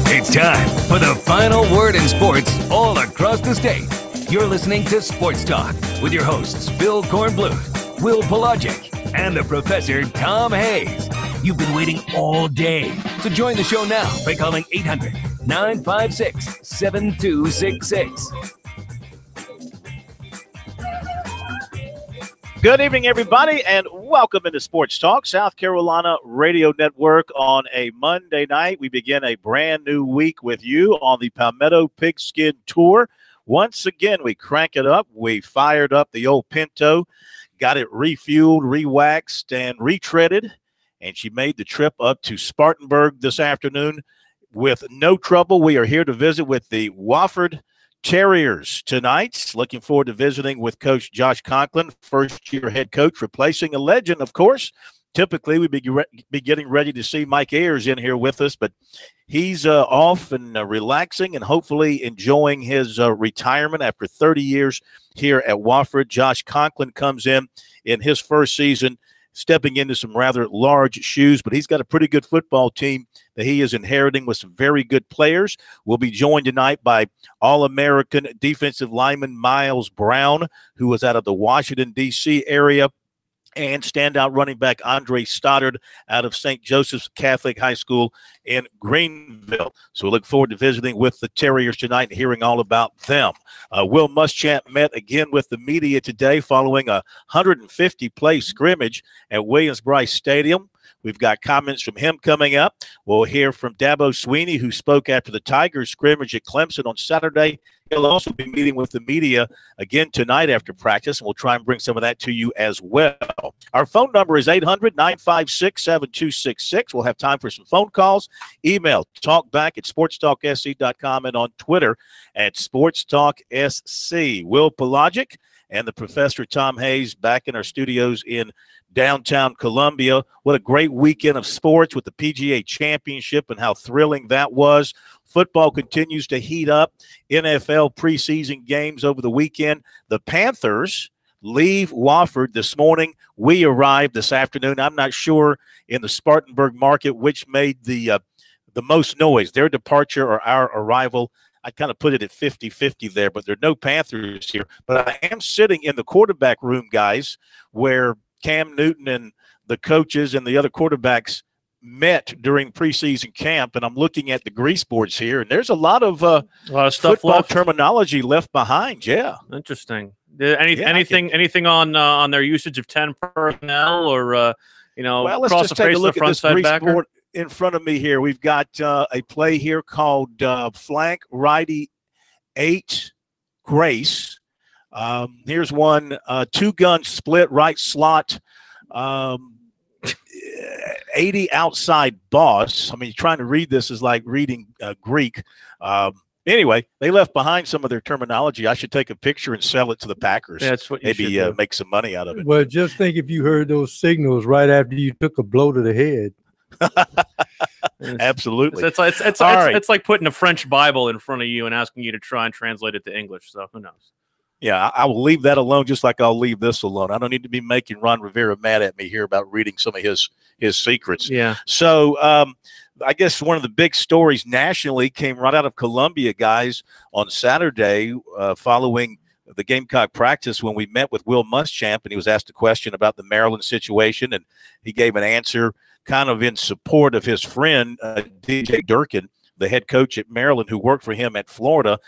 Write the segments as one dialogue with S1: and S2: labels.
S1: It's time for the final word in sports all across the state. You're listening to Sports Talk with your hosts, Phil Kornblut, Will Pelagic, and the Professor Tom Hayes. You've been waiting all day, so join the show now by calling 800-956-7266.
S2: Good evening, everybody, and welcome into Sports Talk, South Carolina Radio Network. On a Monday night, we begin a brand new week with you on the Palmetto Pigskin Tour. Once again, we crank it up. We fired up the old Pinto, got it refueled, re-waxed, and retreaded, and she made the trip up to Spartanburg this afternoon with no trouble. We are here to visit with the Wofford Terriers tonight. Looking forward to visiting with Coach Josh Conklin, first-year head coach, replacing a legend, of course. Typically, we'd be getting ready to see Mike Ayers in here with us, but he's off and relaxing and hopefully enjoying his retirement after 30 years here at Wofford. Josh Conklin comes in his first season, stepping into some rather large shoes, but he's got a pretty good football team that he is inheriting with some very good players. We'll be joined tonight by All-American defensive lineman Miles Brown, who was out of the Washington, D.C. area, and standout running back Andre Stoddard out of St. Joseph's Catholic High School in Greenville. So we look forward to visiting with the Terriers tonight and hearing all about them. Will Muschamp met again with the media today following a 150-play scrimmage at Williams-Brice Stadium. We've got comments from him coming up. We'll hear from Dabo Sweeney, who spoke after the Tigers scrimmage at Clemson on Saturday. He'll also be meeting with the media again tonight after practice, and we'll try and bring some of that to you as well. Our phone number is 800-956-7266. We'll have time for some phone calls. Email talkback@sportstalksc.com and on Twitter @SportsTalkSC. Will Pelagic and the Professor Tom Hayes back in our studios in downtown Columbia. What a great weekend of sports with the PGA Championship and how thrilling that was. Football continues to heat up. NFL preseason games over the weekend. The Panthers leave Wofford this morning. We arrived this afternoon. I'm not sure in the Spartanburg market which made the most noise, their departure or our arrival. I kind of put it at 50-50 there, but there are no Panthers here. But I am sitting in the quarterback room, guys, where Cam Newton and the coaches and the other quarterbacks met during preseason camp, and I'm looking at the grease boards here, and there's a lot of
S3: stuff
S2: football
S3: left.
S2: Terminology left behind. Yeah,
S3: interesting. Anything on their usage of 10 personnel or
S2: well, let's
S3: cross
S2: just
S3: the
S2: take
S3: face
S2: a look
S3: of the
S2: at
S3: front
S2: this
S3: side
S2: grease
S3: backer?
S2: board in front of me here. We've got a play here called flank righty 8 Grace. Here's one, two-gun split right slot, 80 outside boss. I mean, trying to read this is like reading Greek. Anyway, they left behind some of their terminology. I should take a picture and sell it to the Packers.
S3: Yeah, that's what you
S2: maybe
S3: should do.
S2: Make some money out of it.
S4: Well, just think if you heard those signals right after you took a blow to the head.
S2: Absolutely.
S3: It's like putting a French Bible in front of you and asking you to try and translate it to English. So who knows?
S2: Yeah, I will leave that alone just like I'll leave this alone. I don't need to be making Ron Rivera mad at me here about reading some of his secrets.
S3: Yeah.
S2: So I guess one of the big stories nationally came right out of Columbia, guys, on Saturday following the Gamecock practice when we met with Will Muschamp, and he was asked a question about the Maryland situation, and he gave an answer kind of in support of his friend, DJ Durkin, the head coach at Maryland who worked for him at Florida.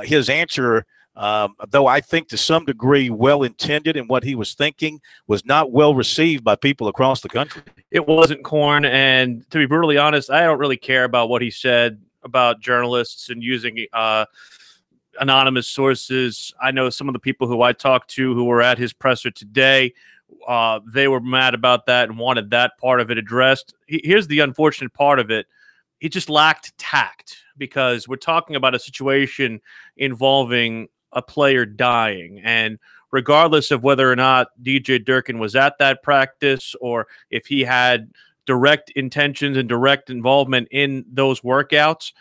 S2: His answer, though I think to some degree well-intended in what he was thinking, was not well received by people across the country.
S3: It wasn't, Corn, and to be brutally honest, I don't really care about what he said about journalists and using anonymous sources. I know some of the people who I talked to who were at his presser today, they were mad about that and wanted that part of it addressed. Here's the unfortunate part of it. It just lacked tact because we're talking about a situation involving a player dying. And regardless of whether or not DJ Durkin was at that practice or if he had direct intentions and direct involvement in those workouts,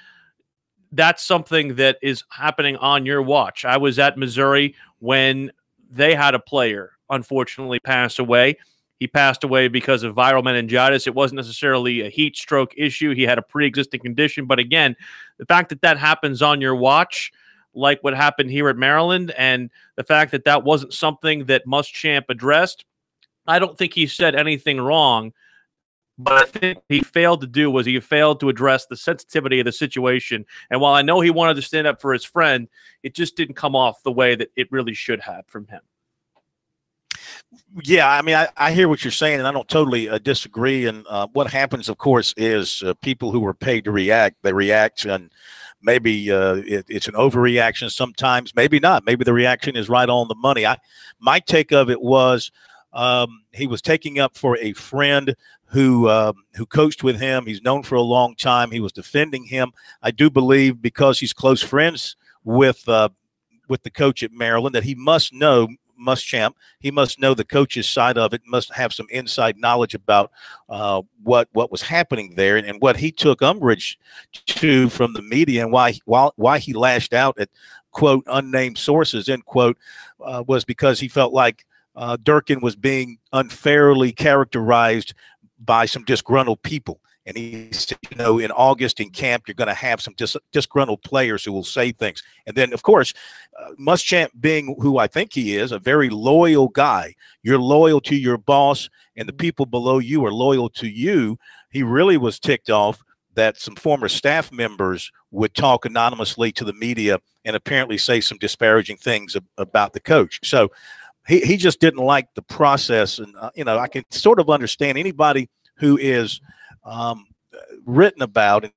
S3: that's something that is happening on your watch. I was at Missouri when they had a player unfortunately pass away. He passed away because of viral meningitis. It wasn't necessarily a heat stroke issue. He had a pre-existing condition. But again, the fact that that happens on your watch, like what happened here at Maryland, and the fact that that wasn't something that Muschamp addressed, I don't think he said anything wrong. But I think he failed to do was he failed to address the sensitivity of the situation. And while I know he wanted to stand up for his friend, it just didn't come off the way that it really should have from him.
S2: Yeah, I mean, I hear what you're saying, and I don't totally disagree. And what happens, of course, is people who are paid to react, they react, and maybe it's an overreaction sometimes, maybe not. Maybe the reaction is right on the money. My take of it was he was taking up for a friend who coached with him. He's known for a long time. He was defending him. I do believe because he's close friends with the coach at Maryland that he must know Muschamp. He must know the coach's side of it, must have some inside knowledge about what was happening there and what he took umbrage to from the media and why he lashed out at, quote, unnamed sources, end quote, was because he felt like Durkin was being unfairly characterized by some disgruntled people. And he said, in August in camp, you're going to have some disgruntled players who will say things. And then, of course, Muschamp, being who I think he is, a very loyal guy. You're loyal to your boss, and the people below you are loyal to you. He really was ticked off that some former staff members would talk anonymously to the media and apparently say some disparaging things about the coach. So he just didn't like the process. And, I can sort of understand anybody who is written about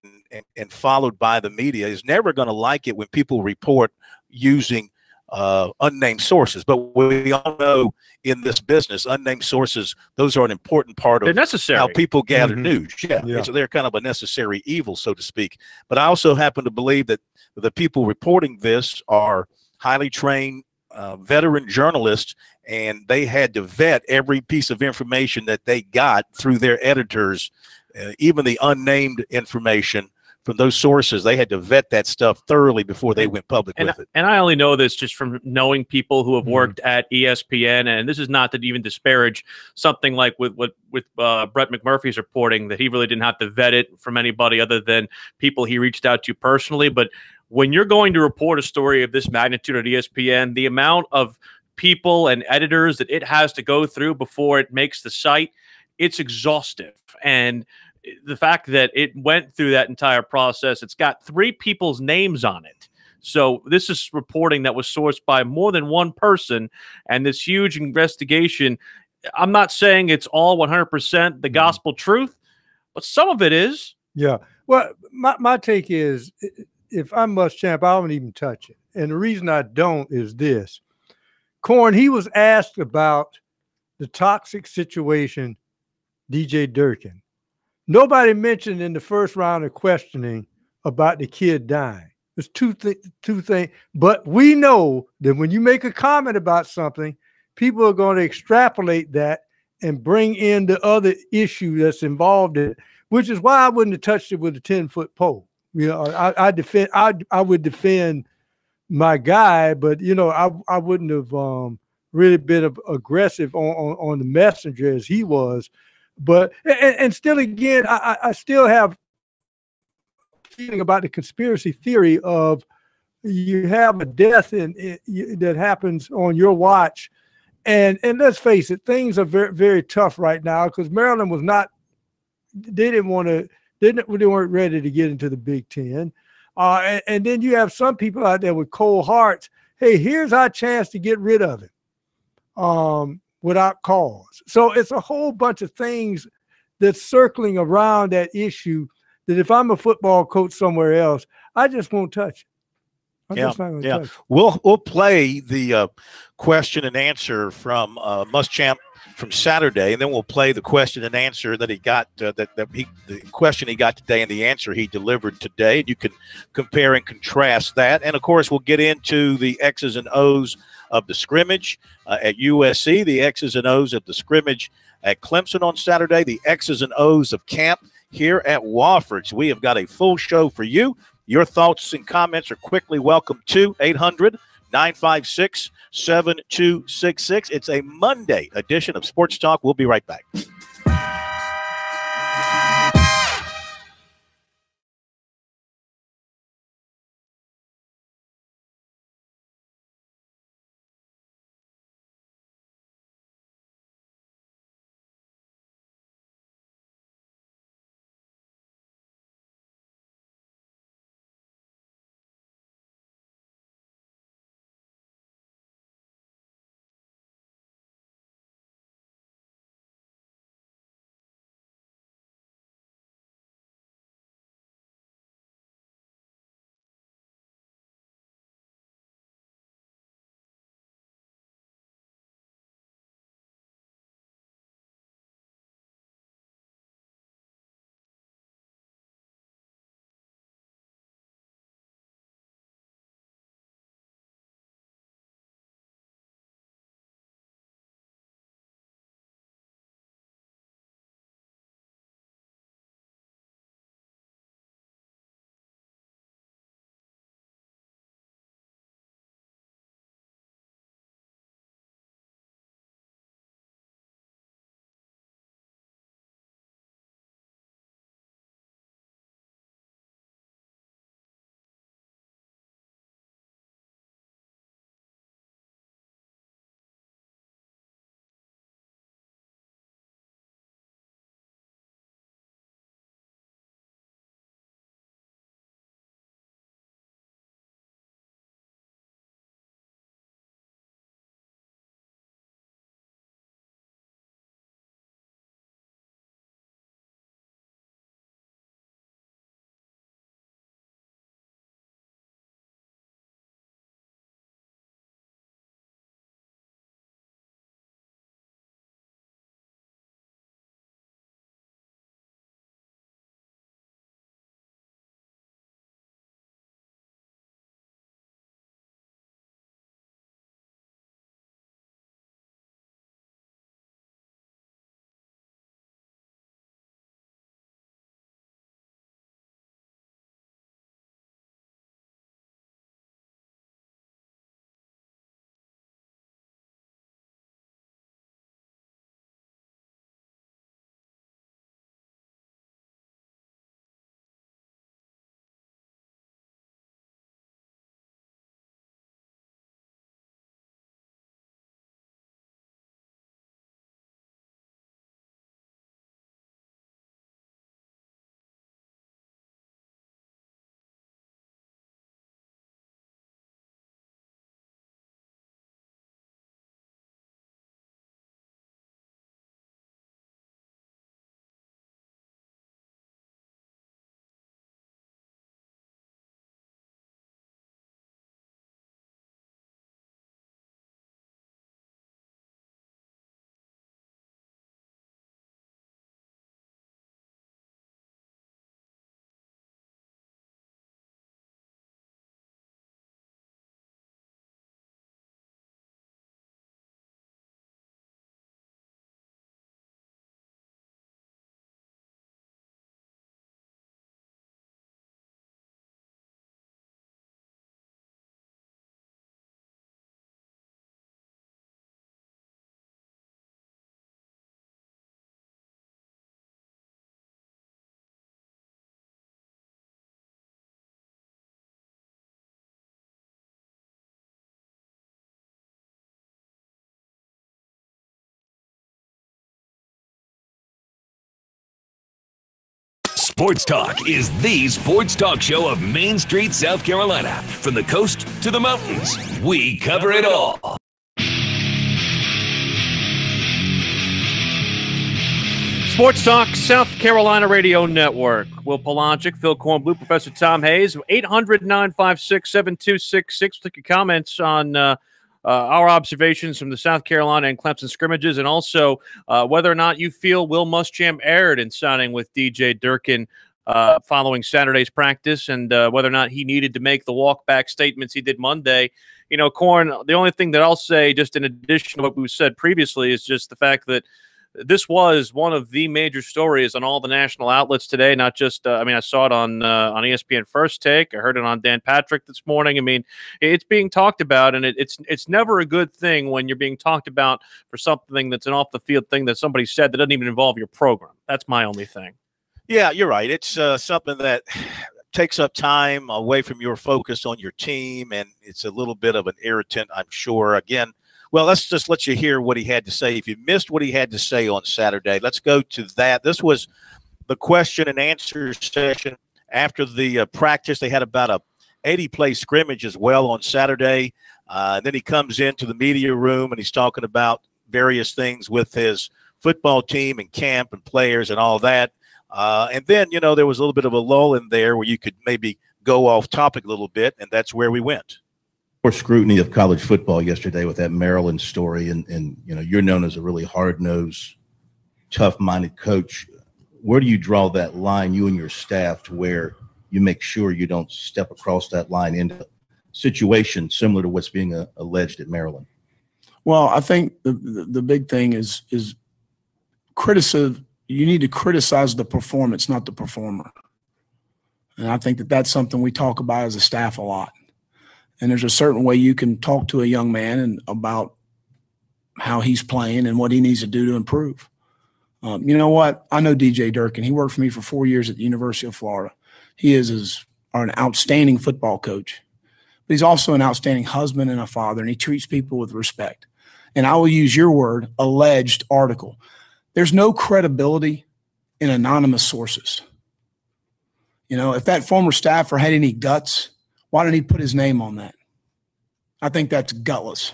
S2: and followed by the media is never going to like it when people report using unnamed sources. But we all know in this business, unnamed sources, those are an important part of how people gather news. Yeah. So they're kind of a necessary evil, so to speak. But I also happen to believe that the people reporting this are highly trained veteran journalists, and they had to vet every piece of information that they got through their editors, even the unnamed information from those sources. They had to vet that stuff thoroughly before they went public with it.
S3: And I only know this just from knowing people who have worked at ESPN, and this is not to even disparage something like with Brett McMurphy's reporting, that he really didn't have to vet it from anybody other than people he reached out to personally. But when you're going to report a story of this magnitude at ESPN, the amount of people and editors that it has to go through before it makes the site, it's exhaustive. And the fact that it went through that entire process, it's got 3 people's names on it. So this is reporting that was sourced by more than one person, and this huge investigation. I'm not saying it's all 100% the gospel truth, but some of it is.
S4: Yeah. Well, my take is, if I'm Muschamp, I won't even touch it. And the reason I don't is this. Corn, he was asked about the toxic situation, DJ Durkin. Nobody mentioned in the first round of questioning about the kid dying. There's two things. But we know that when you make a comment about something, people are going to extrapolate that and bring in the other issue that's involved in it, which is why I wouldn't have touched it with a 10-foot pole. I would defend my guy, but I wouldn't have really been aggressive on the messenger as he was. But and still, again, I still have a feeling about the conspiracy theory of you have a death that happens on your watch, and let's face it, things are very, very tough right now because Maryland was not. They weren't ready to get into the Big Ten. And then you have some people out there with cold hearts. Hey, here's our chance to get rid of him without cause. So it's a whole bunch of things that's circling around that issue that if I'm a football coach somewhere else, I just won't touch it. I'm just not going to touch it.
S2: We'll play the question and answer from Muschamp from Saturday, and then we'll play the question and answer that he got, the question he got today and the answer he delivered today. And you can compare and contrast that. And, of course, we'll get into the X's and O's of the scrimmage at USC, the X's and O's of the scrimmage at Clemson on Saturday, the X's and O's of camp here at Wofford. So we have got a full show for you. Your thoughts and comments are quickly welcome to 800-956-7266. It's a Monday edition of Sports Talk. We'll be right back.
S1: Sports Talk is the sports talk show of Main Street, South Carolina. From the coast to the mountains, we cover it all.
S3: Sports Talk South Carolina Radio Network. Will Pelagic, Phil Kornblue, Professor Tom Hayes, 800-956-7266. Take your comments on our observations from the South Carolina and Clemson scrimmages, and also whether or not you feel Will Muschamp erred in signing with DJ Durkin following Saturday's practice, and whether or not he needed to make the walk-back statements he did Monday. You know, Corn, the only thing that I'll say, just in addition to what we said previously, is just the fact that this was one of the major stories on all the national outlets today. Not just, I mean, I saw it on ESPN First Take. I heard it on Dan Patrick this morning. I mean, it's being talked about, and it's never a good thing when you're being talked about for something that's an off-the-field thing that somebody said that doesn't even involve your program. That's my only thing. Yeah, you're right. It's something that takes up time away from your focus on your team, and it's a little bit of an irritant, I'm sure. Again, well, let's just let you hear what he had to say. If you missed what he had to say on Saturday, let's go to that. This was the question and answer session after the practice. They had about a 80-play scrimmage as well on Saturday. Then he comes into the media room, and he's talking about various things with his football team and camp and players and all that. And then, you know, there was a little bit of a lull in there where you could maybe go off topic a little bit, and that's where we went.
S5: More scrutiny of college football yesterday with that Maryland story, and you know, you're known as a really hard-nosed, tough-minded coach. Where do you draw that line, you and your staff, to where you make sure you don't step across that line into a situation similar to what's being alleged at Maryland?
S6: Well, I think the big thing is criticism. You need to criticize the performance, not the performer. And I think that's something we talk about as a staff a lot. And there's a certain way you can talk to a young man and about how he's playing and what he needs to do to improve. You know what? I know DJ Durkin. He worked for me for 4 years at the University of Florida. He is an outstanding football coach. But he's also an outstanding husband and a father, and he treats people with respect. And I will use your word, alleged article. There's no credibility in anonymous sources. You know, if that former staffer had any guts, why didn't he put his name on that? I think that's gutless.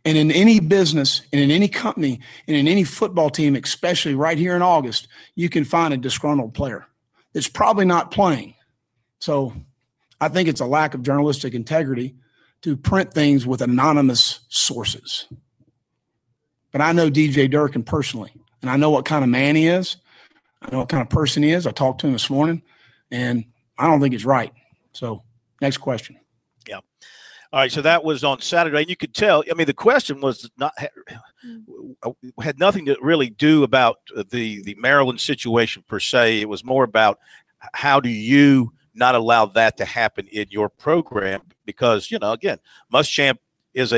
S6: And in any business, and in any company, and in any football team, especially right here in August, you can find a disgruntled player that's probably not playing. So I think it's a lack of journalistic integrity to print things with anonymous sources. But I know DJ Durkin personally, and I know what kind of man he is. I know what kind of person he is. I talked to him this morning, and I don't think it's right. So next question. Yeah. All right. So that was on Saturday. And you could tell, I mean, the question was had nothing to really do about the Maryland situation per se. It was more about how do you not allow that to happen in your program? Because, you know, again, Muschamp is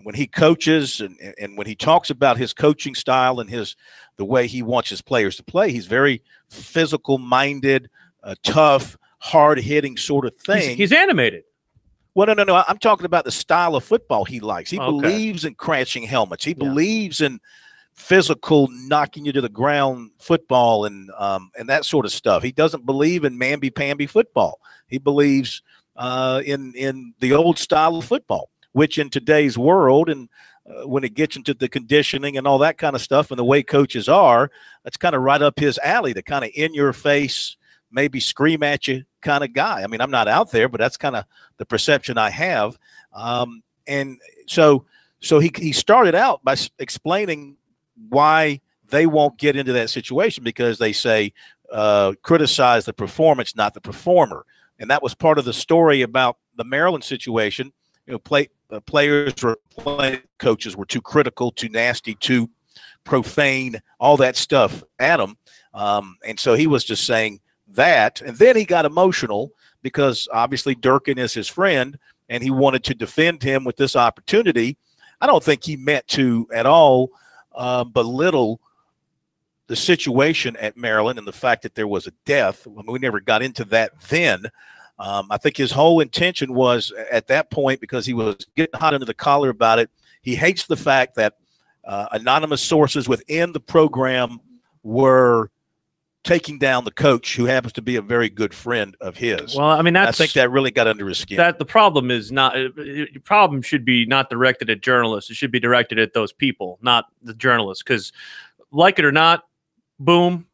S6: when he coaches and when he talks about his coaching style and the way he wants his players to play, he's very physical minded, tough, hard-hitting sort of thing. He's animated. Well, no. I'm talking about the style of football he likes. He believes in crashing helmets. He believes in physical, knocking you to the ground football and that sort of stuff. He doesn't believe in mamby-pamby football. He believes in the old style of football, which in today's world and when it gets into the conditioning and all that kind of stuff and the way coaches are, that's kind of right up his alley, the kind of in-your-face, maybe scream at you kind of guy. I mean, I'm not out there, but that's kind of the perception I have. And so he started out by explaining why they won't get into that situation because they say criticize the performance, not the performer. And that was part of the story about the Maryland situation. You know, players or coaches were too critical, too nasty, too profane, all that stuff at him. And so he was just saying that. And then he got emotional because obviously Durkin is his friend and he wanted to defend him with this opportunity. I don't think he meant to at all belittle the situation at Maryland and the fact that there was a death. I mean, we never got into that then. I think his whole intention was at that point, because he was getting hot under the collar about it, he hates the fact that anonymous sources within the program were taking down the coach who happens to be a very good friend of his.
S3: Well, I mean,
S6: I think that really got under his skin.
S3: That the problem is not the problem should be not directed at journalists. It should be directed at those people, not the journalists. Because, like it or not, boom,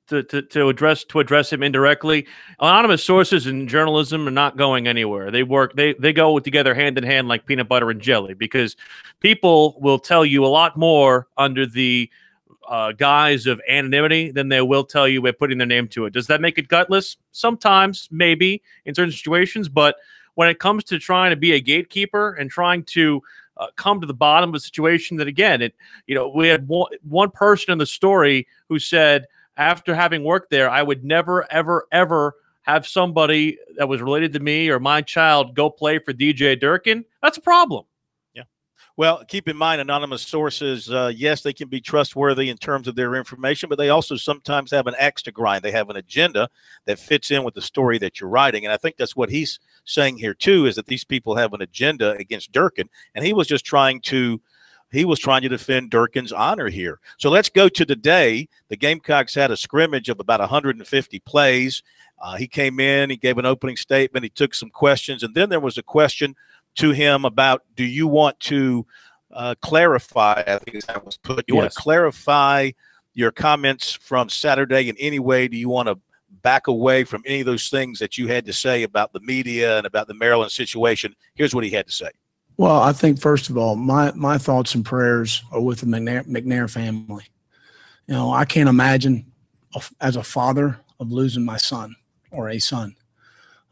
S3: to address him indirectly. Anonymous sources in journalism are not going anywhere. They go together hand in hand like peanut butter and jelly, because people will tell you a lot more under the guise of anonymity than they will tell you by putting their name to it. Does that make it gutless? Sometimes, maybe in certain situations, but when it comes to trying to be a gatekeeper and trying to come to the bottom of a situation, that again, we had one person in the story who said, after having worked there, I would never, ever, ever have somebody that was related to me or my child go play for DJ Durkin. That's a problem.
S6: Well, keep in mind, anonymous sources, yes, they can be trustworthy in terms of their information, but they also sometimes have an axe to grind. They have an agenda that fits in with the story that you're writing. And I think that's what he's saying here, too, is that these people have an agenda against Durkin. And he was just trying to defend Durkin's honor here. So let's go to today. The Gamecocks had a scrimmage of about 150 plays. He came in, he gave an opening statement, he took some questions, and then there was a question to him about, do you want to clarify, I think that was put, you want to clarify your comments from Saturday in any way? Do you want to back away from any of those things that you had to say about the media and about the Maryland situation? Here's what he had to say.
S7: Well, I think, first of all, my thoughts and prayers are with the McNair family. I can't imagine as a father of losing my son or a son.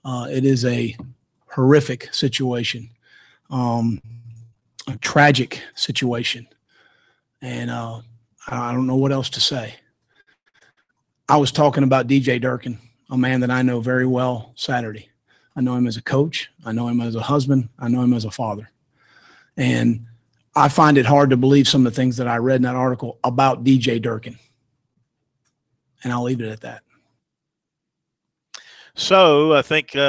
S7: It is a horrific situation, a tragic situation. And I don't know what else to say. I was talking about DJ Durkin, a man that I know very well Saturday. I know him as a coach. I know him as a husband. I know him as a father. And I find it hard to believe some of the things that I read in that article about DJ Durkin. And I'll leave it at that.
S6: So I think, he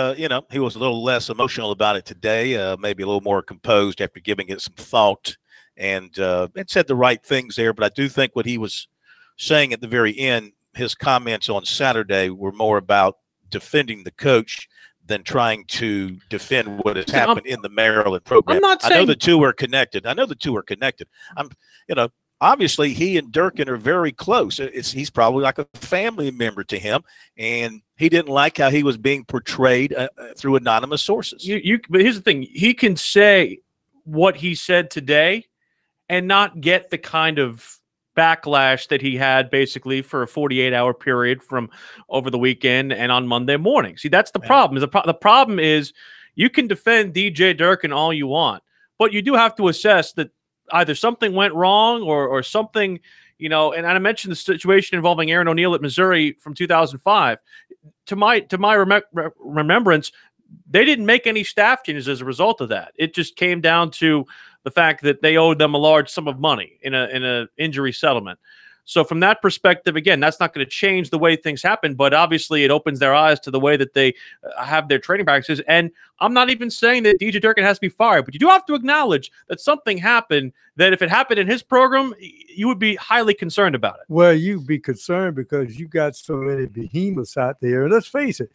S6: was a little less emotional about it today, maybe a little more composed after giving it some thought, and said the right things there. But I do think what he was saying at the very end, his comments on Saturday were more about defending the coach than trying to defend what has happened in the Maryland program.
S3: I'm not saying
S6: I know the two are connected. Obviously, he and Durkin are very close. He's probably like a family member to him, and he didn't like how he was being portrayed through anonymous sources.
S3: But here's the thing. He can say what he said today and not get the kind of backlash that he had basically for a 48-hour period from over the weekend and on Monday morning. See, that's the problem. The problem is you can defend DJ Durkin all you want, but you do have to assess that either something went wrong or something, and I mentioned the situation involving Aaron O'Neal at Missouri from 2005. To my remembrance, they didn't make any staff changes as a result of that. It just came down to the fact that they owed them a large sum of money in a injury settlement. So from that perspective, again, that's not going to change the way things happen, but obviously it opens their eyes to the way that they have their training practices. And I'm not even saying that DJ Durkin has to be fired, but you do have to acknowledge that something happened that if it happened in his program, you would be highly concerned about it.
S4: Well, you'd be concerned because you got so many behemoths out there. And let's face it,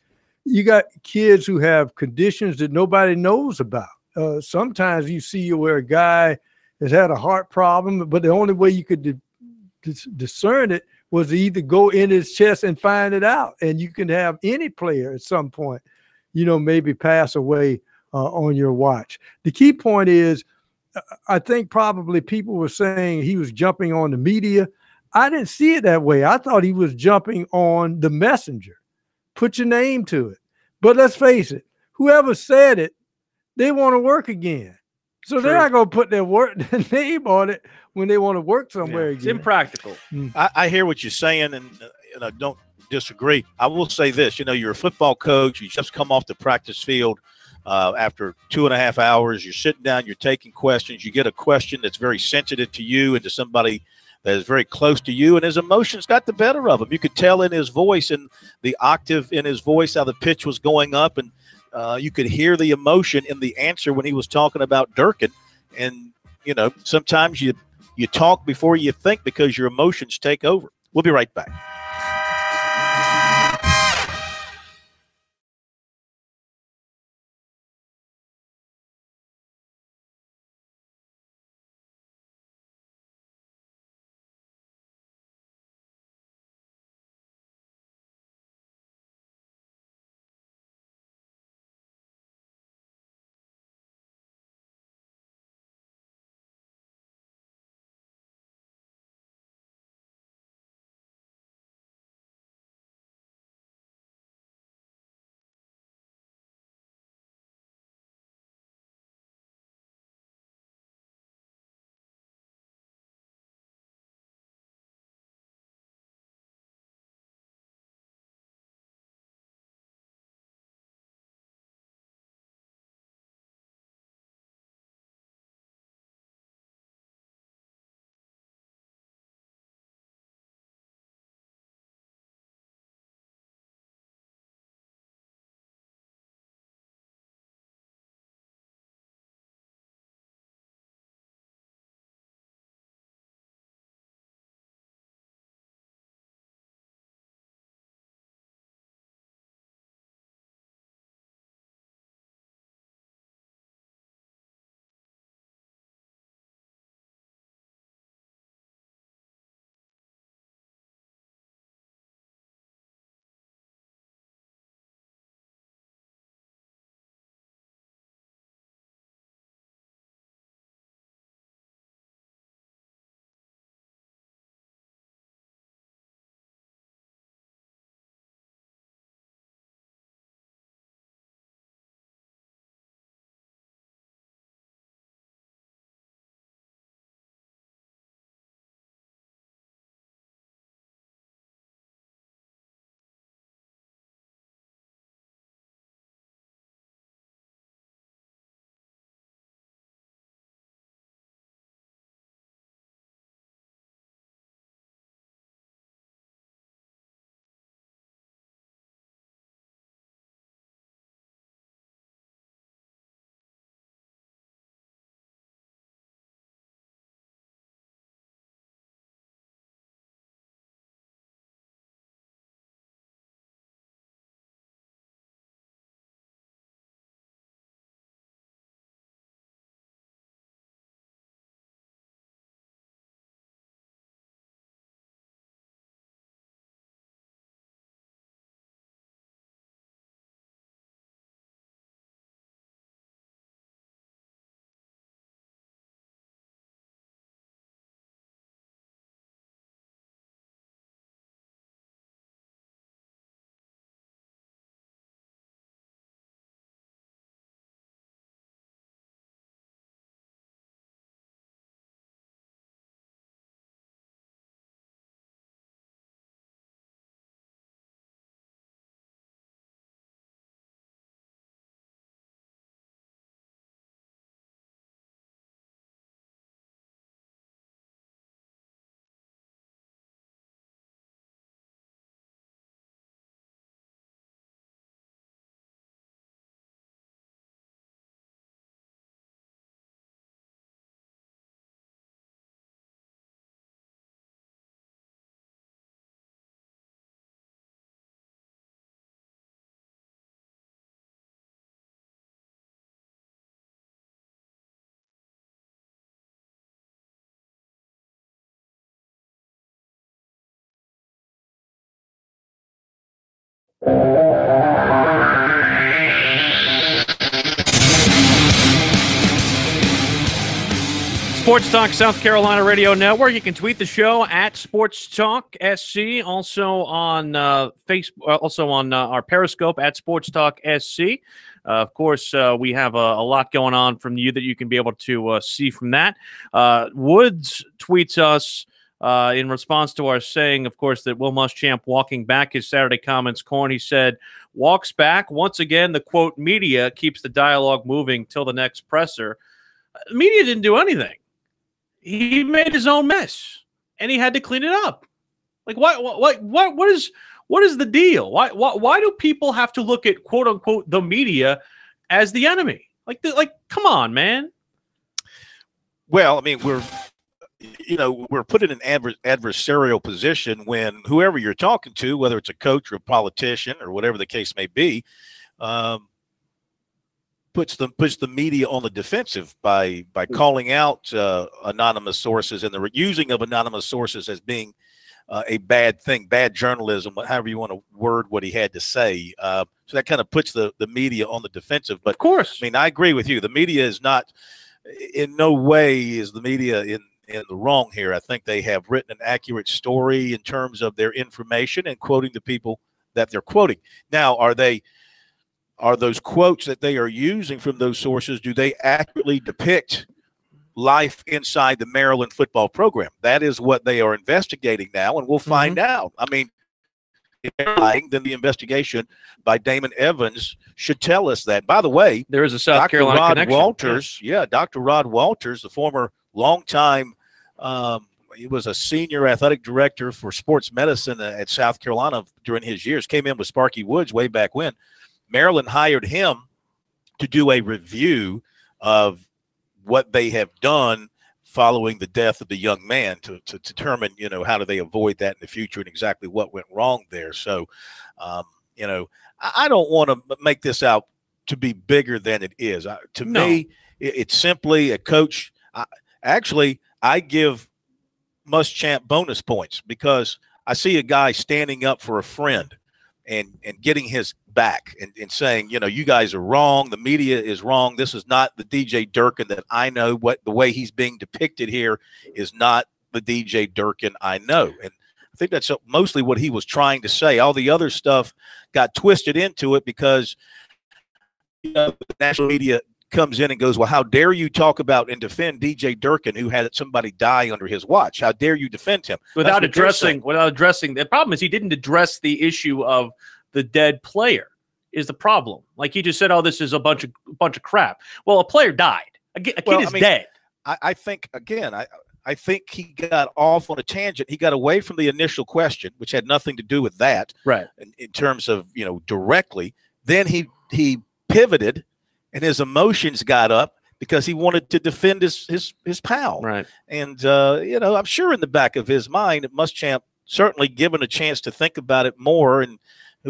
S4: you got kids who have conditions that nobody knows about. Sometimes you see where a guy has had a heart problem, but the only way you could discern it was to either go in his chest and find it out. And you can have any player at some point, maybe pass away on your watch. The key point is, I think probably people were saying he was jumping on the media. I didn't see it that way. I thought he was jumping on the messenger. Put your name to it. But let's face it, whoever said it, they want to work again. So they're not going to put their name on it when they want to work somewhere again.
S3: It's impractical.
S6: I hear what you're saying, and I don't disagree. I will say this, you're a football coach. You just come off the practice field after 2.5 hours. You're sitting down, you're taking questions. You get a question that's very sensitive to you and to somebody that is very close to you, and his emotions got the better of him. You could tell in his voice and the octave in his voice how the pitch was going up, and you could hear the emotion in the answer when he was talking about Durkin. And, sometimes you talk before you think because your emotions take over. We'll be right back.
S3: Sports Talk South Carolina Radio Network. You can tweet the show at SportsTalkSC. Also on Facebook, also on our Periscope at SportsTalkSC. Of course, we have a lot going on from you that you can be able to see from that. Woods tweets us in response to our saying, of course, that Will Muschamp walking back his Saturday comments. Corn, he said, walks back. Once again, the quote, media keeps the dialogue moving till the next presser. The media didn't do anything. He made his own mess, and he had to clean it up. Like, what is the deal? Why do people have to look at quote unquote the media as the enemy? Like, come on, man.
S6: Well, I mean, we're put in an adversarial position when whoever you're talking to, whether it's a coach or a politician or whatever the case may be, puts the media on the defensive by calling out anonymous sources and the using of anonymous sources as being a bad thing, bad journalism, however you want to word what he had to say. So that kind of puts the media on the defensive. But
S3: of course,
S6: I mean, I agree with you. The media is not, in no way is the media in the wrong here. I think they have written an accurate story in terms of their information and quoting the people that they're quoting. Now, are those quotes that they are using from those sources, do they accurately depict life inside the Maryland football program? That is what they are investigating now, and we'll find out. I mean, if they're lying, then the investigation by Damon Evans should tell us that. By the way,
S3: there is a South Carolina
S6: Rod
S3: connection.
S6: Walters, Dr. Rod Walters, the former longtime he was a senior athletic director for sports medicine at South Carolina during his years, came in with Sparky Woods way back when. Maryland hired him to do a review of what they have done following the death of the young man to determine, how do they avoid that in the future and exactly what went wrong there. So, I don't want to make this out to be bigger than it is. To me, it's simply a coach. I give Muschamp bonus points because I see a guy standing up for a friend and getting his back and saying, you guys are wrong. The media is wrong. This is not the DJ Durkin that I know. The way he's being depicted here is not the DJ Durkin I know. And I think that's mostly what he was trying to say. All the other stuff got twisted into it because the national media comes in and goes, well, how dare you talk about and defend DJ Durkin, who had somebody die under his watch? How dare you defend him? Without addressing,
S3: the problem is he didn't address the issue of the dead player is the problem. Like he just said, oh, this is a bunch of crap. Well, a player died. A kid is dead.
S6: I think, again, I think he got off on a tangent. He got away from the initial question, which had nothing to do with that.
S3: Right.
S6: In terms of, directly. Then he pivoted and his emotions got up because he wanted to defend his pal.
S3: Right.
S6: And, I'm sure in the back of his mind, Muschamp certainly given a chance to think about it more, and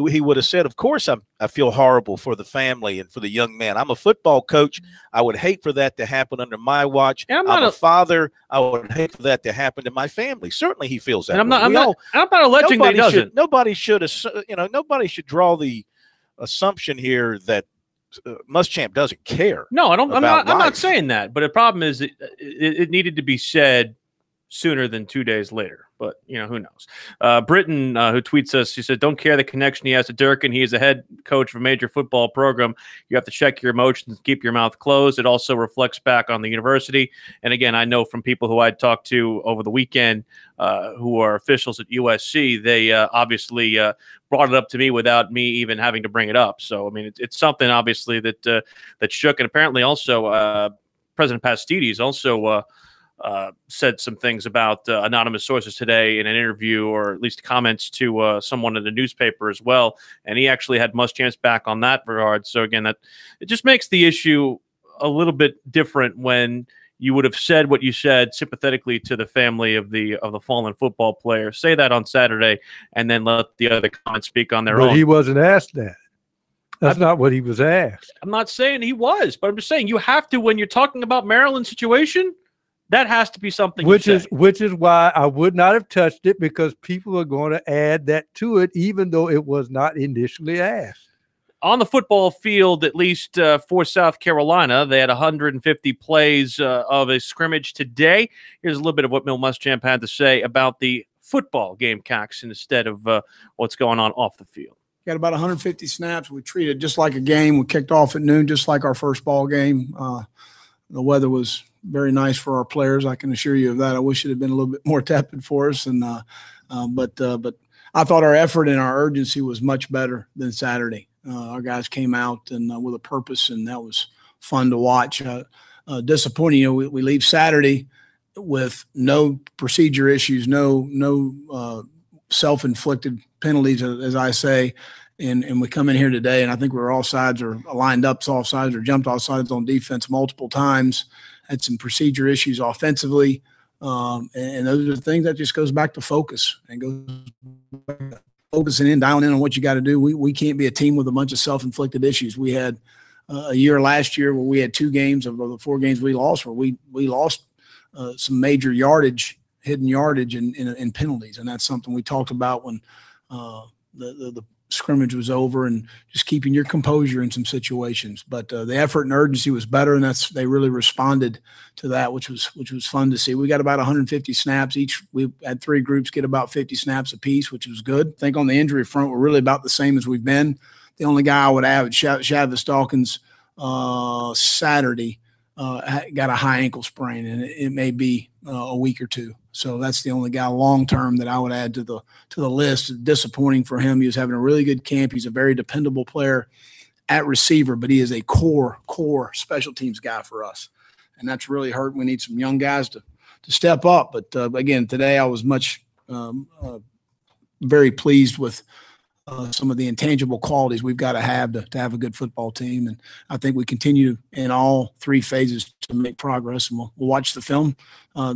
S6: he would have said, of course, I feel horrible for the family and for the young man. I'm a football coach. I would hate for that to happen under my watch. I'm a father. I would hate for that to happen to my family. Certainly he feels that.
S3: And I'm not alleging that he doesn't.
S6: Nobody should draw the assumption here that Muschamp doesn't care.
S3: No, I'm not saying that. But the problem is it needed to be said sooner than 2 days later. But, who knows? Britton, who tweets us, he said, don't care the connection he has to Durkin. He is a head coach of a major football program. You have to check your emotions and keep your mouth closed. It also reflects back on the university. And again, I know from people who I talked to over the weekend who are officials at USC, they obviously brought it up to me without me even having to bring it up. So, I mean, it's something obviously that shook. And apparently also President Pastides also said some things about anonymous sources today in an interview, or at least comments to someone in the newspaper as well. And he actually had Muschamp's back on that regard. So again, that it just makes the issue a little bit different when you would have said what you said sympathetically to the family of the fallen football player. Say that on Saturday, and then let the other comments speak on their own.
S4: But he wasn't asked that. That's not what he was asked.
S3: I'm not saying he was, but I'm just saying you have to, when you're talking about Maryland's situation, That has to be something.
S4: Which is why I would not have touched it, because people are going to add that to it, even though it was not initially asked.
S3: On the football field, at least for South Carolina, they had 150 plays of a scrimmage today. Here's a little bit of what Bill Muschamp had to say about the football Gamecocks instead of what's going on off the field.
S7: Got about 150 snaps. We treated just like a game. We kicked off at noon, just like our first ball game. The weather was very nice for our players. I can assure you of that. I wish it had been a little bit more tepid for us. But I thought our effort and our urgency was much better than Saturday. Our guys came out and with a purpose, and that was fun to watch. Disappointing, you know, we leave Saturday with no procedure issues, no self-inflicted penalties, as I say, and we come in here today, and I think we're all sides are lined up, off sides or jumped off sides on defense multiple times. Had some procedure issues offensively, and those are the things that just goes back to focus and goes back to focusing in, dialing in on what you got to do. We can't be a team with a bunch of self-inflicted issues. We had a year last year where we had 2 games of the 4 games we lost where we lost some major hidden yardage in penalties, and that's something we talked about when the scrimmage was over, and just keeping your composure in some situations. But the effort and urgency was better, and they really responded to that, which was fun to see. We got about 150 snaps each. We had 3 groups get about 50 snaps apiece, which was good. I think on the injury front, we're really about the same as we've been. The only guy I would add, Shavis Dawkins, Saturday, got a high ankle sprain, and it may be a week or 2. So that's the only guy long term that I would add to the list. Disappointing for him. He was having a really good camp. He's a very dependable player at receiver, but he is a core special teams guy for us, and that's really hurt. We need some young guys to step up. But again, today I was very pleased with some of the intangible qualities we've got to have a good football team. And I think we continue in all 3 phases to make progress. And we'll watch the film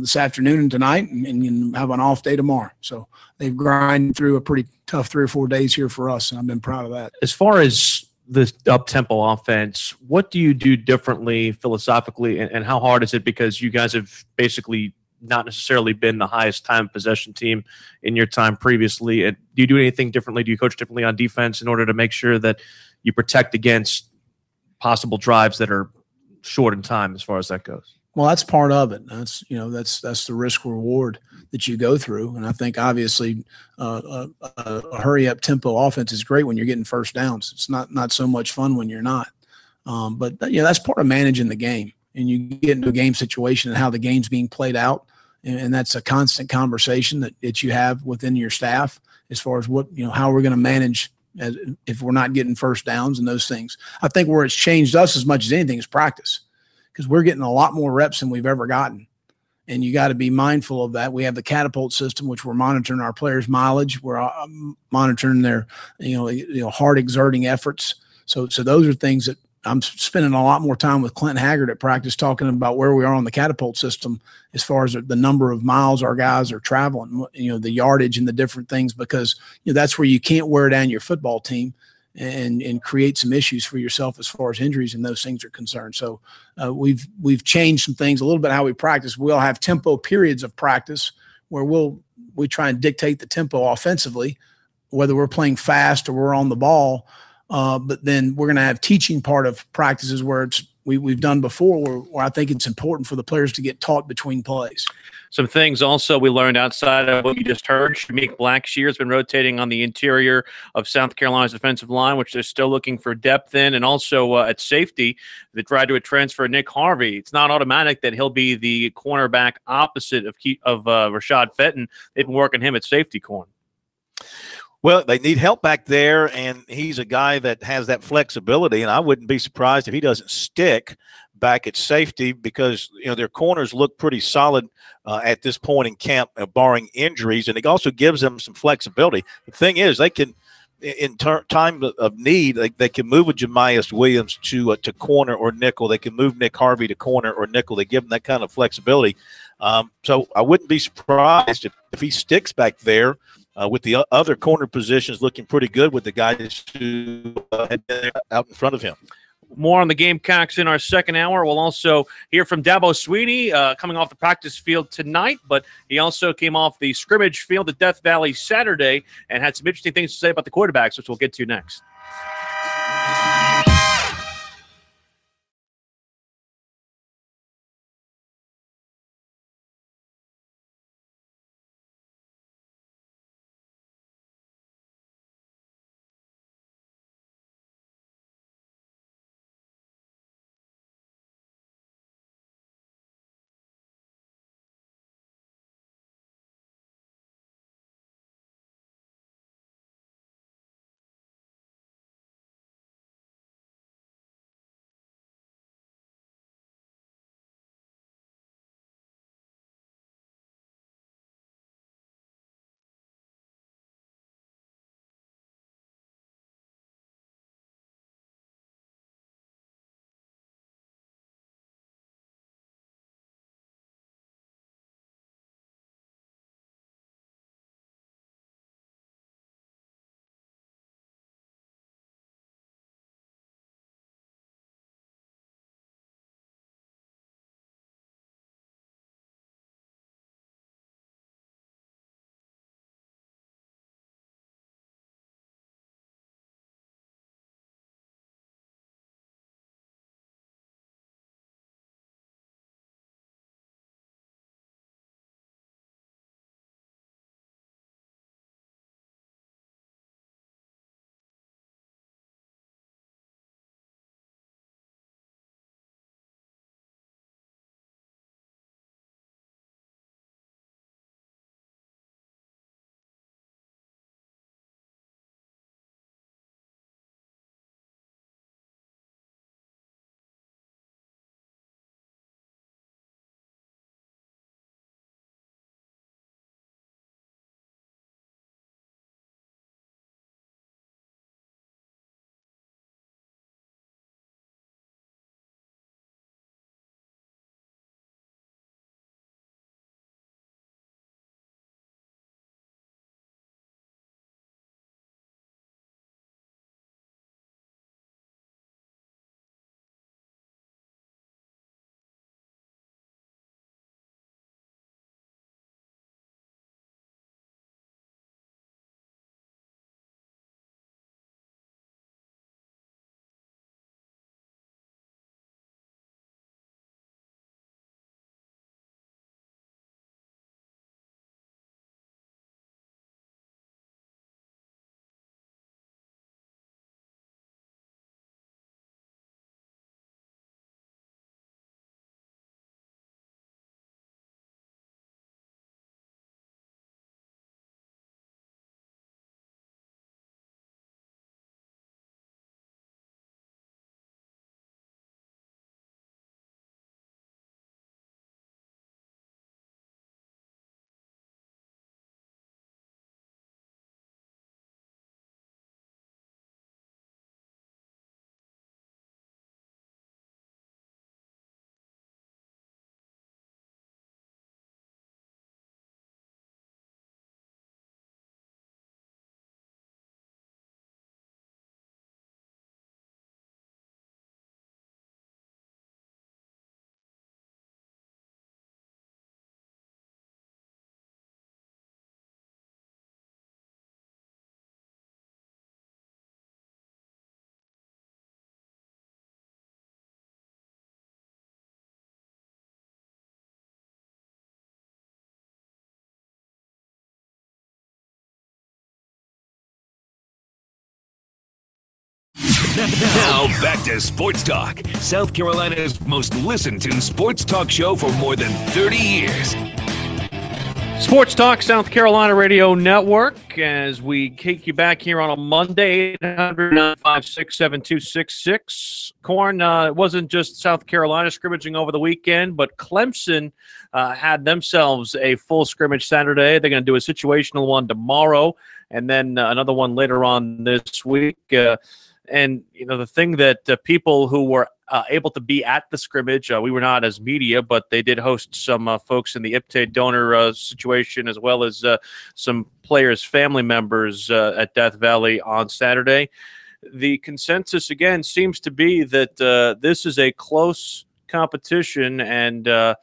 S7: this afternoon and tonight and have an off day tomorrow. So they've grinded through a pretty tough 3 or 4 days here for us, and I've been proud of that.
S3: As far as the up-tempo offense, what do you do differently philosophically, and how hard is it? Because you guys have basically not necessarily been the highest time possession team in your time previously. And do you do anything differently? Do you coach differently on defense in order to make sure that you protect against possible drives that are short in time as far as that goes?
S7: Well, that's part of it. That's the risk reward that you go through. And I think obviously a hurry up tempo offense is great when you're getting first downs. It's not so much fun when you're not. But that's part of managing the game. And you get into a game situation and how the game's being played out. And that's a constant conversation that you have within your staff as far as how we're going to manage if we're not getting first downs and those things. I think where it's changed us as much as anything is practice, because we're getting a lot more reps than we've ever gotten. And you got to be mindful of that. We have the catapult system, which we're monitoring our players' mileage. We're monitoring their, hard exerting efforts. So those are things that I'm spending a lot more time with Clint Haggard at practice talking about where we are on the catapult system as far as the number of miles our guys are traveling, the yardage and the different things, because that's where you can't wear down your football team and create some issues for yourself as far as injuries and those things are concerned. So we've changed some things a little bit how we practice. We'll have tempo periods of practice where we try and dictate the tempo offensively, whether we're playing fast or we're on the ball. But then we're going to have teaching part of practices where we've done before where I think it's important for the players to get taught between plays.
S3: Some things also we learned outside of what you just heard. Shamik Blackshear has been rotating on the interior of South Carolina's defensive line, which they're still looking for depth in. And also at safety, the graduate transfer Nick Harvey. It's not automatic that he'll be the cornerback opposite of Rashad Fenton. They've been working him at safety corner.
S6: Well, they need help back there, and he's a guy that has that flexibility, and I wouldn't be surprised if he doesn't stick back at safety because, their corners look pretty solid at this point in camp, barring injuries, and it also gives them some flexibility. The thing is, they can, in time of need, they can move a Jemias Williams to corner or nickel. They can move Nick Harvey to corner or nickel. They give them that kind of flexibility. So I wouldn't be surprised if he sticks back there. With the other corner positions looking pretty good with the guys who had been out in front of him.
S3: More on the Gamecocks in our second hour. We'll also hear from Dabo Sweeney coming off the practice field tonight, but he also came off the scrimmage field at Death Valley Saturday and had some interesting things to say about the quarterbacks, which we'll get to next.
S1: Now back to Sports Talk, South Carolina's most listened to sports talk show for more than 30 years.
S3: Sports Talk, South Carolina Radio Network, as we take you back here on a Monday, 800-956-7266. Corn, it wasn't just South Carolina scrimmaging over the weekend, but Clemson had themselves a full scrimmage Saturday. They're going to do a situational one tomorrow, and then another one later on this week. And, you know, the thing that people who were able to be at the scrimmage, we were not as media, but they did host some folks in the IPTAY donor situation, as well as some players' family members at Death Valley on Saturday. the consensus again seems to be that this is a close competition, and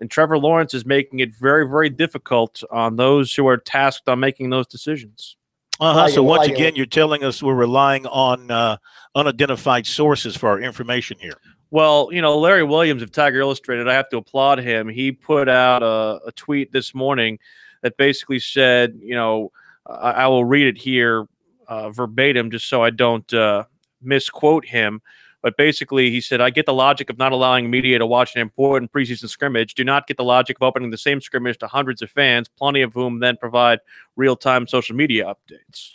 S3: Trevor Lawrence is making it very, very difficult on those who are tasked on making those decisions.
S6: So once again, you're telling us we're relying on unidentified sources for our information here.
S3: Well, Larry Williams of Tiger Illustrated, I have to applaud him. He put out a tweet this morning that basically said, I will read it here verbatim just so I don't misquote him. But basically, he said, I get the logic of not allowing media to watch an important preseason scrimmage. Do not get the logic of opening the same scrimmage to hundreds of fans, plenty of whom then provide real-time social media updates.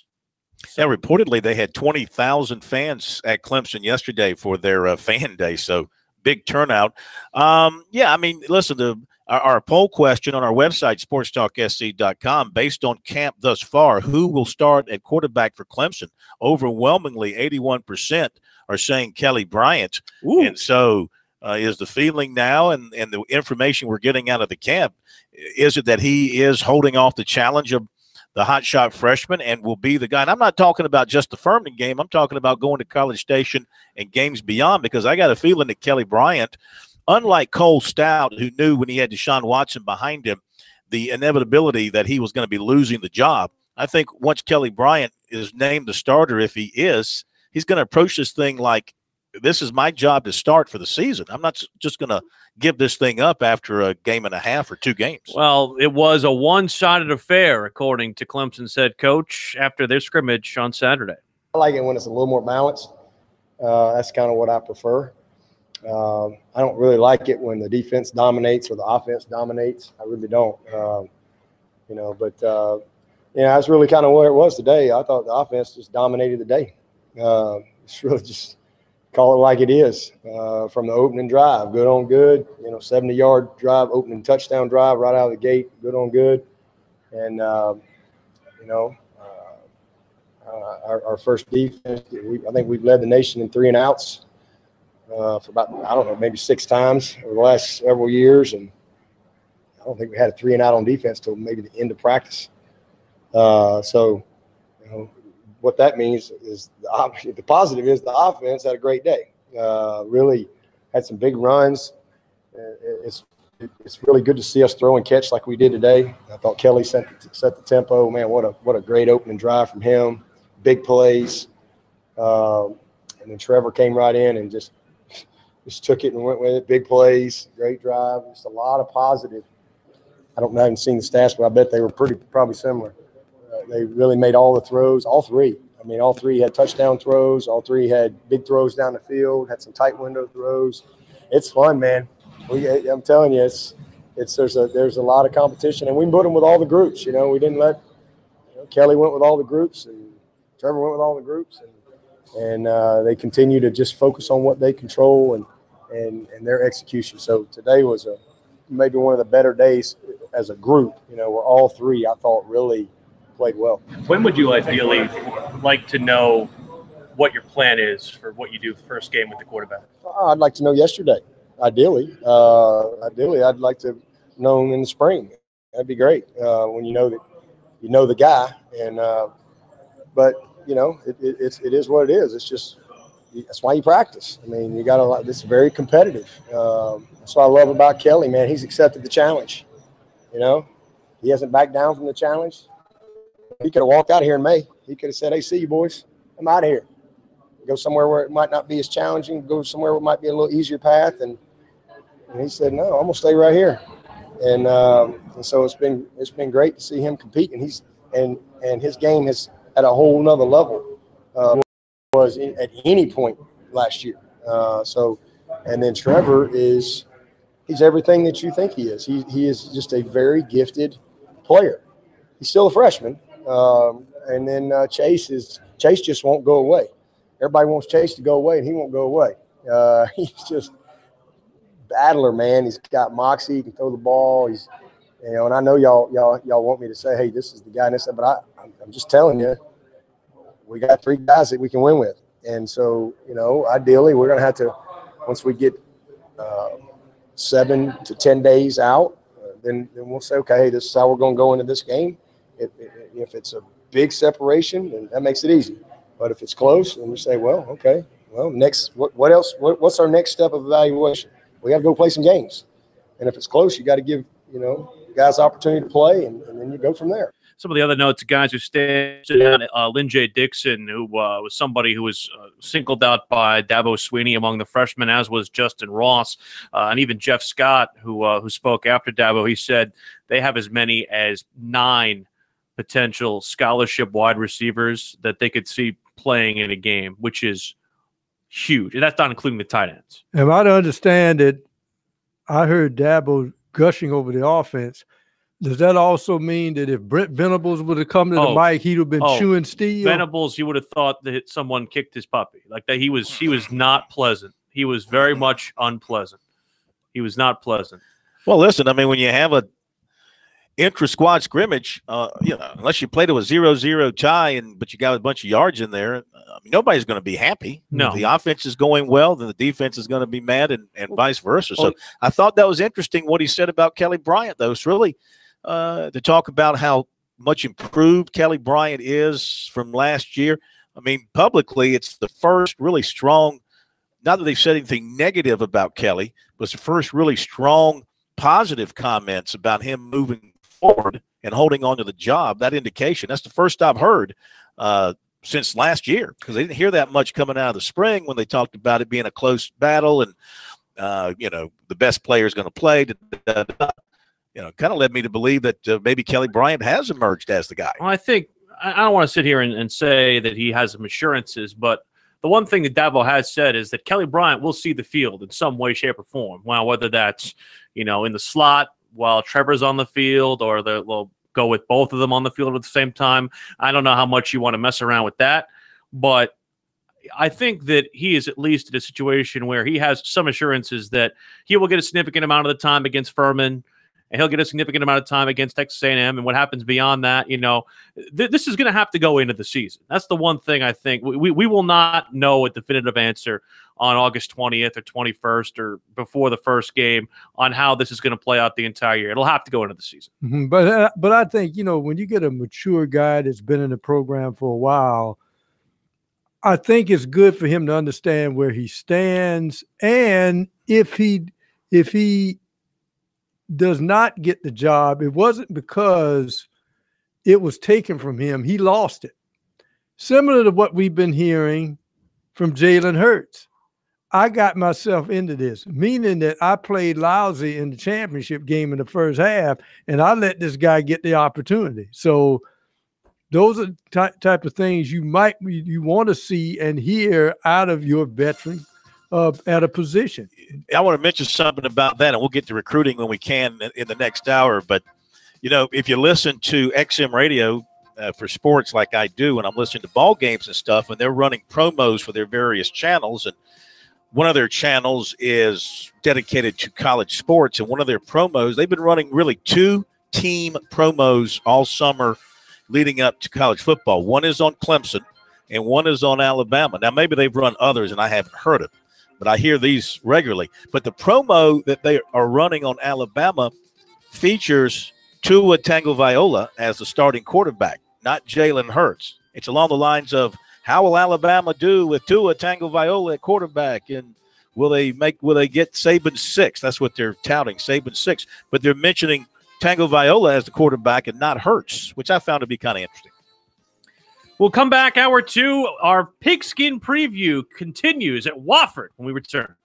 S6: Yeah, reportedly they had 20,000 fans at Clemson yesterday for their fan day, so big turnout. Listen, our poll question on our website, SportsTalkSC.com, based on camp thus far, who will start at quarterback for Clemson? Overwhelmingly, 81% are saying Kelly Bryant. Ooh. And so is the feeling now and the information we're getting out of the camp, is it that he is holding off the challenge of the hotshot freshman and will be the guy? And I'm not talking about just the Furman game. I'm talking about going to College Station and games beyond, because I got a feeling that Kelly Bryant, unlike Cole Stout, who knew when he had Deshaun Watson behind him the inevitability that he was going to be losing the job, I think once Kelly Bryant is named the starter, if he is, he's going to approach this thing like, this is my job to start for the season. I'm not just going to give this thing up after a game and a half or 2 games.
S3: Well, it was a one-sided affair, according to Clemson's head coach, after their scrimmage on Saturday.
S8: I like it when it's a little more balanced. That's kind of what I prefer. I don't really like it when the defense dominates or the offense dominates. I really don't. That's really kind of what it was today. I thought the offense just dominated the day. It's really just call it like it is from the opening drive. Good on good, 70-yard drive, opening touchdown drive right out of the gate. Good on good. And, our first defense, I think we've led the nation in 3 and outs for about, maybe 6 times over the last several years. And I don't think we had a 3 and out on defense till maybe the end of practice. What that means is the positive is the offense had a great day. Really had some big runs. It's really good to see us throw and catch like we did today. I thought Kelly set the tempo. Man, what a great opening drive from him. Big plays. And then Trevor came right in and just took it and went with it. Big plays, great drive. Just a lot of positive. I haven't seen the stats, but I bet they were probably similar. They really made all the throws, all 3. I mean, all 3 had touchdown throws. All 3 had big throws down the field, had some tight window throws. It's fun, man. I'm telling you, there's a lot of competition, and we put them with all the groups. We didn't let Kelly went with all the groups, and Trevor went with all the groups, and they continue to just focus on what they control and their execution. So today was maybe one of the better days as a group. Where all 3 I thought really played well.
S3: When would you ideally like to know what your plan is for what you do the first game with the quarterback?
S8: I'd like to know yesterday. Ideally, I'd like to know in the spring. That'd be great when you know the guy. And but it is what it is. It's just that's why you practice. I mean, you got to. It's very competitive. That's what I love about Kelly, man. He's accepted the challenge. He hasn't backed down from the challenge. He could have walked out of here in May. He could have said, hey, see you, boys. I'm out of here. Go somewhere where it might not be as challenging. Go somewhere where it might be a little easier path. And he said, no, I'm going to stay right here. And so it's been great to see him compete. And and his game is at a whole nother level was at any point last year. And then Trevor he's everything that you think he is. He is just a very gifted player. He's still a freshman. And then Chase just won't go away. Everybody wants Chase to go away, and he won't go away. He's just battler, man. He's got moxie. He can throw the ball. He's, and I know y'all want me to say, hey, this is the guy. And this, but I'm just telling you, we got 3 guys that we can win with. And so, ideally, we're going to have to, once we get 7 to 10 days out, then we'll say, okay, hey, this is how we're going to go into this game. If it's a big separation, then that makes it easy. But if it's close, then we say, well, okay, well, next, what else? What's our next step of evaluation? We got to go play some games. And if it's close, you got to give, guys opportunity to play, and then you go from there.
S3: Some of the other notes, guys who stand out, Lynn J. Dixon, who was somebody who was singled out by Dabo Sweeney among the freshmen, as was Justin Ross, and even Jeff Scott, who spoke after Dabo. He said they have as many as 9 potential scholarship wide receivers that they could see playing in a game, which is huge. And that's not including the tight ends.
S4: Am I to understand that I heard Dabo gushing over the offense? Does that also mean that if Brent Venables would have come to the mic, he'd have been chewing steel?
S3: Venables, you would have thought that someone kicked his puppy. Like that, he was not pleasant. He was very much unpleasant. He was not pleasant.
S6: Well, listen, I mean, when you have a intra-squad scrimmage, unless you play to a 0-0 tie, but you got a bunch of yards in there, nobody's going to be happy.
S3: No.
S6: If the offense is going well, then the defense is going to be mad, and vice versa. So I thought that was interesting what he said about Kelly Bryant, though. It's really to talk about how much improved Kelly Bryant is from last year. I mean, publicly, it's the first really strong, not that they've said anything negative about Kelly, but it's the first really strong positive comments about him moving forward and holding on to the job. That indication, that's the first I've heard since last year, because they didn't hear that much coming out of the spring when they talked about it being a close battle and, the best player is going to play. Kind of led me to believe that maybe Kelly Bryant has emerged as the guy.
S3: Well, I think I don't want to sit here and say that he has some assurances, but the one thing that Dabo has said is that Kelly Bryant will see the field in some way, shape, or form. Well, whether that's, in the slot while Trevor's on the field, or they'll go with both of them on the field at the same time. I don't know how much you want to mess around with that, but I think that he is at least in a situation where he has some assurances that he will get a significant amount of the time against Furman, and he'll get a significant amount of time against Texas A&M. And what happens beyond that, this is going to have to go into the season. That's the one thing I think. We will not know a definitive answer on August 20th or 21st or before the first game on how this is going to play out the entire year. It'll have to go into the season.
S4: Mm-hmm. But I think, when you get a mature guy that's been in the program for a while, I think it's good for him to understand where he stands. And if he does not get the job, it wasn't because it was taken from him. He lost it. Similar to what we've been hearing from Jalen Hurts. I got myself into this, meaning that I played lousy in the championship game in the first half, and I let this guy get the opportunity. So those are type of things you want to see and hear out of your veteran at a position.
S6: I want to mention something about that, and we'll get to recruiting when we can in the next hour. But, if you listen to XM radio for sports like I do, and I'm listening to ball games and stuff, and they're running promos for their various channels, and one of their channels is dedicated to college sports, and one of their promos, they've been running really 2 team promos all summer leading up to college football. One is on Clemson, and one is on Alabama. Now, maybe they've run others, and I haven't heard of, but I hear these regularly. But the promo that they are running on Alabama features Tua Tagovailoa as the starting quarterback, not Jalen Hurts. It's along the lines of, how will Alabama do with Tua Tagovailoa at quarterback, and will they get Saban 6? That's what they're touting, Saban 6. But they're mentioning Tagovailoa as the quarterback and not Hurts, which I found to be kind of interesting.
S3: We'll come back, hour 2. Our pigskin preview continues at Wofford when we return.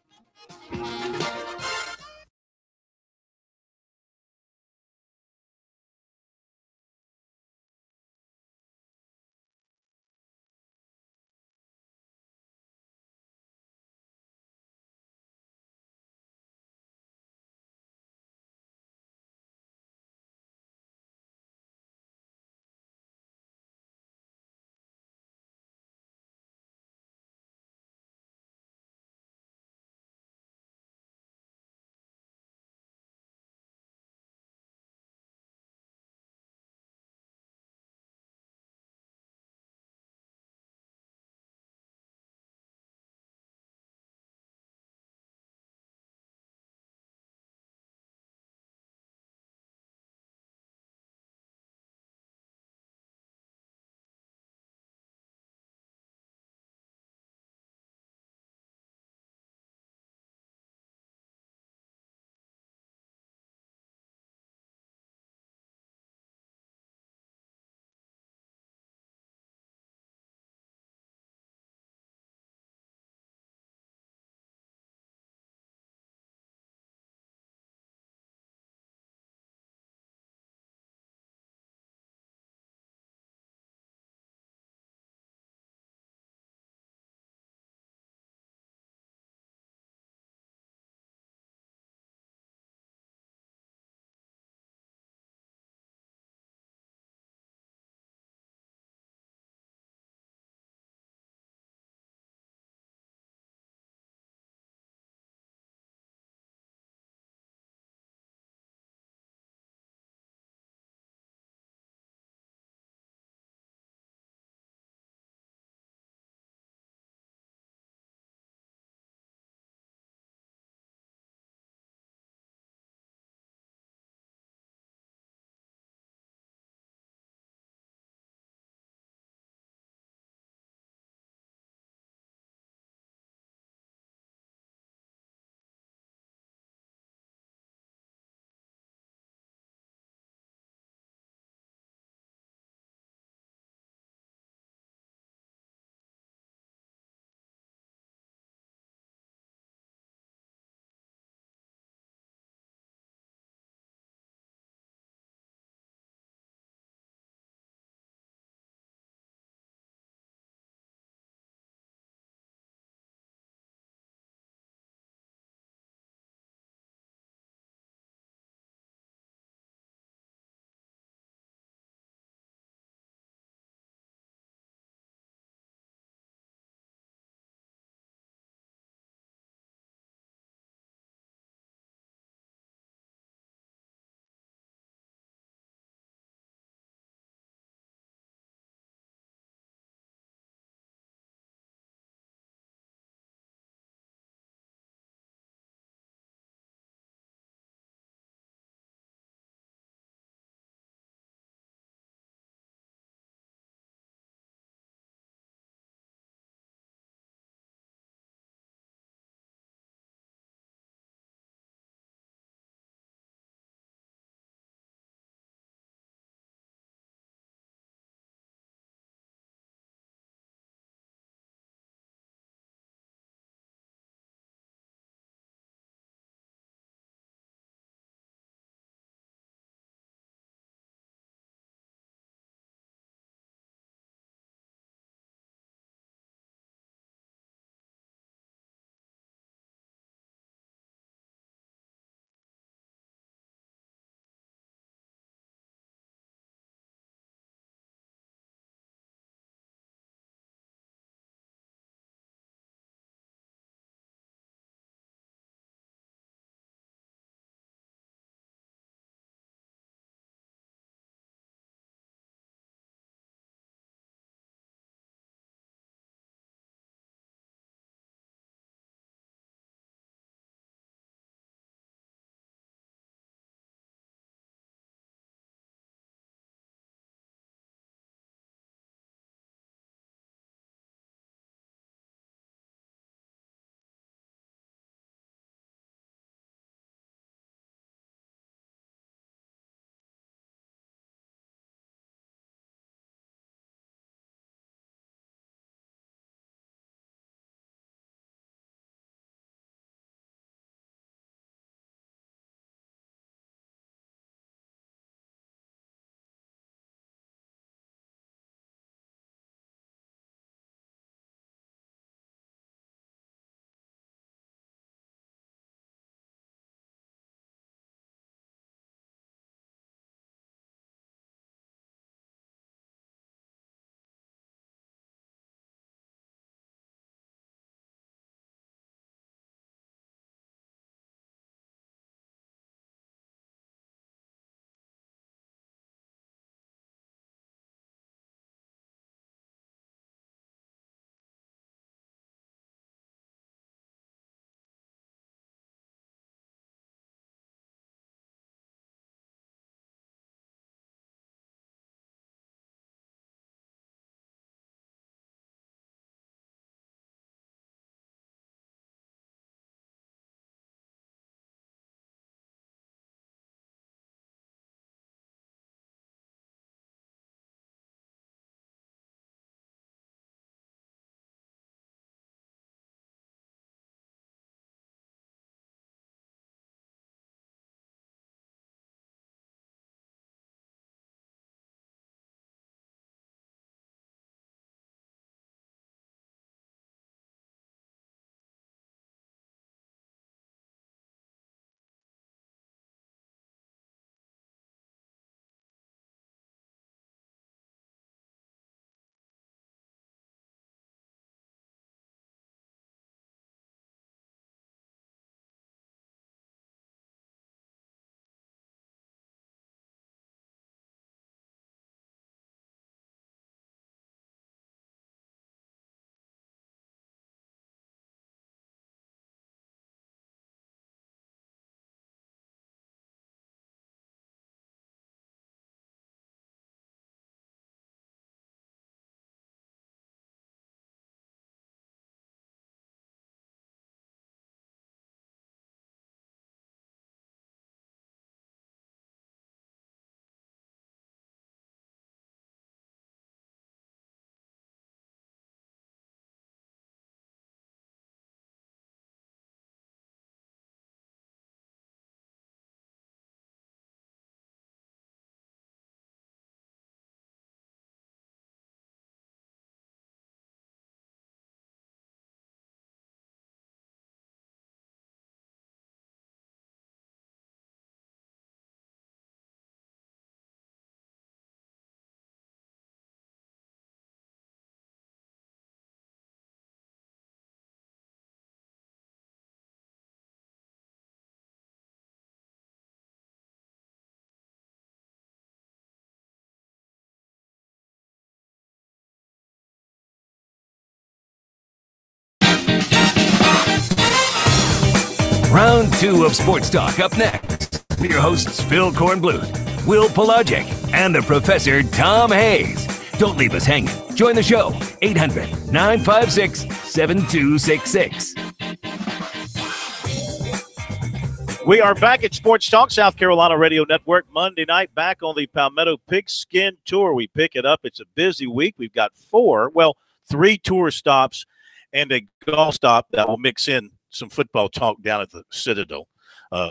S1: 2 of Sports Talk up next with your hosts Phil Kornblut, Will Pelagic, and the Professor Tom Hayes. Don't leave us hanging. Join the show, 800-956-7266.
S2: We are back at Sports Talk, South Carolina Radio Network, Monday night, back on the Palmetto Pigskin Tour. We pick it up. It's a busy week. We've got 3 tour stops and a golf stop that will mix in some football talk down at the Citadel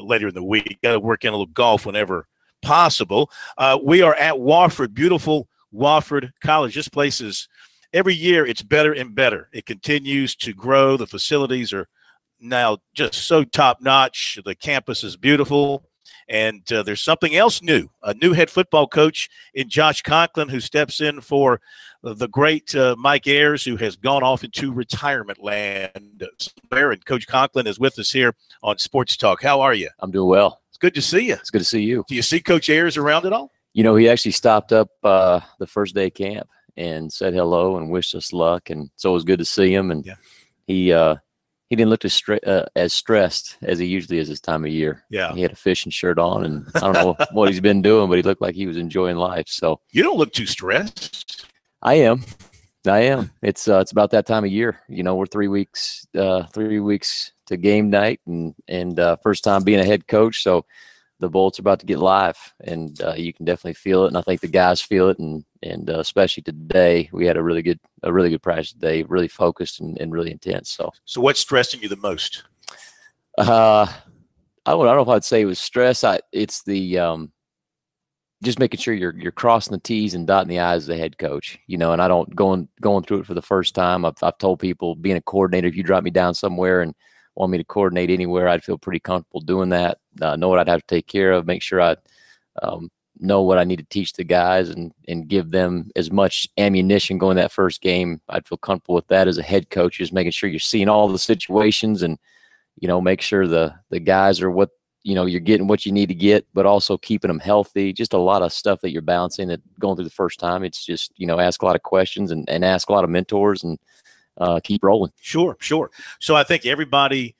S2: later in the week. Got to work in a little golf whenever possible. We are at Wofford, beautiful Wofford College. This place is, every year it's better and better. It continues to grow. The facilities are now just so top-notch. The campus is beautiful. And there's something else new, a new head football coach in Josh Conklin, who steps in for the great Mike Ayers, who has gone off into retirement land somewhere. And Coach Conklin is with us here on Sports Talk. How are you?
S9: I'm doing well.
S2: It's good to see you.
S9: It's good to see you.
S2: Do you see Coach Ayers around at all?
S9: You know, he actually stopped up the first day of camp and said hello and wished us luck. And so it was good to see him. And he didn't look as stressed as he usually is this time of year.
S2: Yeah.
S9: He had a fishing shirt on, and I don't know what he's been doing, but he looked like he was enjoying life. So
S2: you don't look too stressed.
S9: I am. It's about that time of year. You know, we're 3 weeks to game night, and first time being a head coach. So the Bolts are about to get live, and you can definitely feel it. And I think the guys feel it, and especially today, we had a really good practice today, really focused and really intense.
S2: So what's stressing you the most?
S9: I don't know if I'd say it was stress. It's the just making sure you're crossing the T's and dotting the I's as a head coach, you know. And I don't going through it for the first time. I've told people, being a coordinator, if you drop me down somewhere and want me to coordinate anywhere, I'd feel pretty comfortable doing that. Know what I'd have to take care of, make sure I know what I need to teach the guys, and give them as much ammunition going that first game. I'd feel comfortable with that as a head coach, just making sure you're seeing all the situations and, you know, make sure the guys are what, you know, you're getting what you need to get, but also keeping them healthy. Just a lot of stuff that you're balancing that going through the first time. It's just, you know, ask a lot of questions and ask a lot of mentors and keep rolling.
S2: Sure. So I think everybody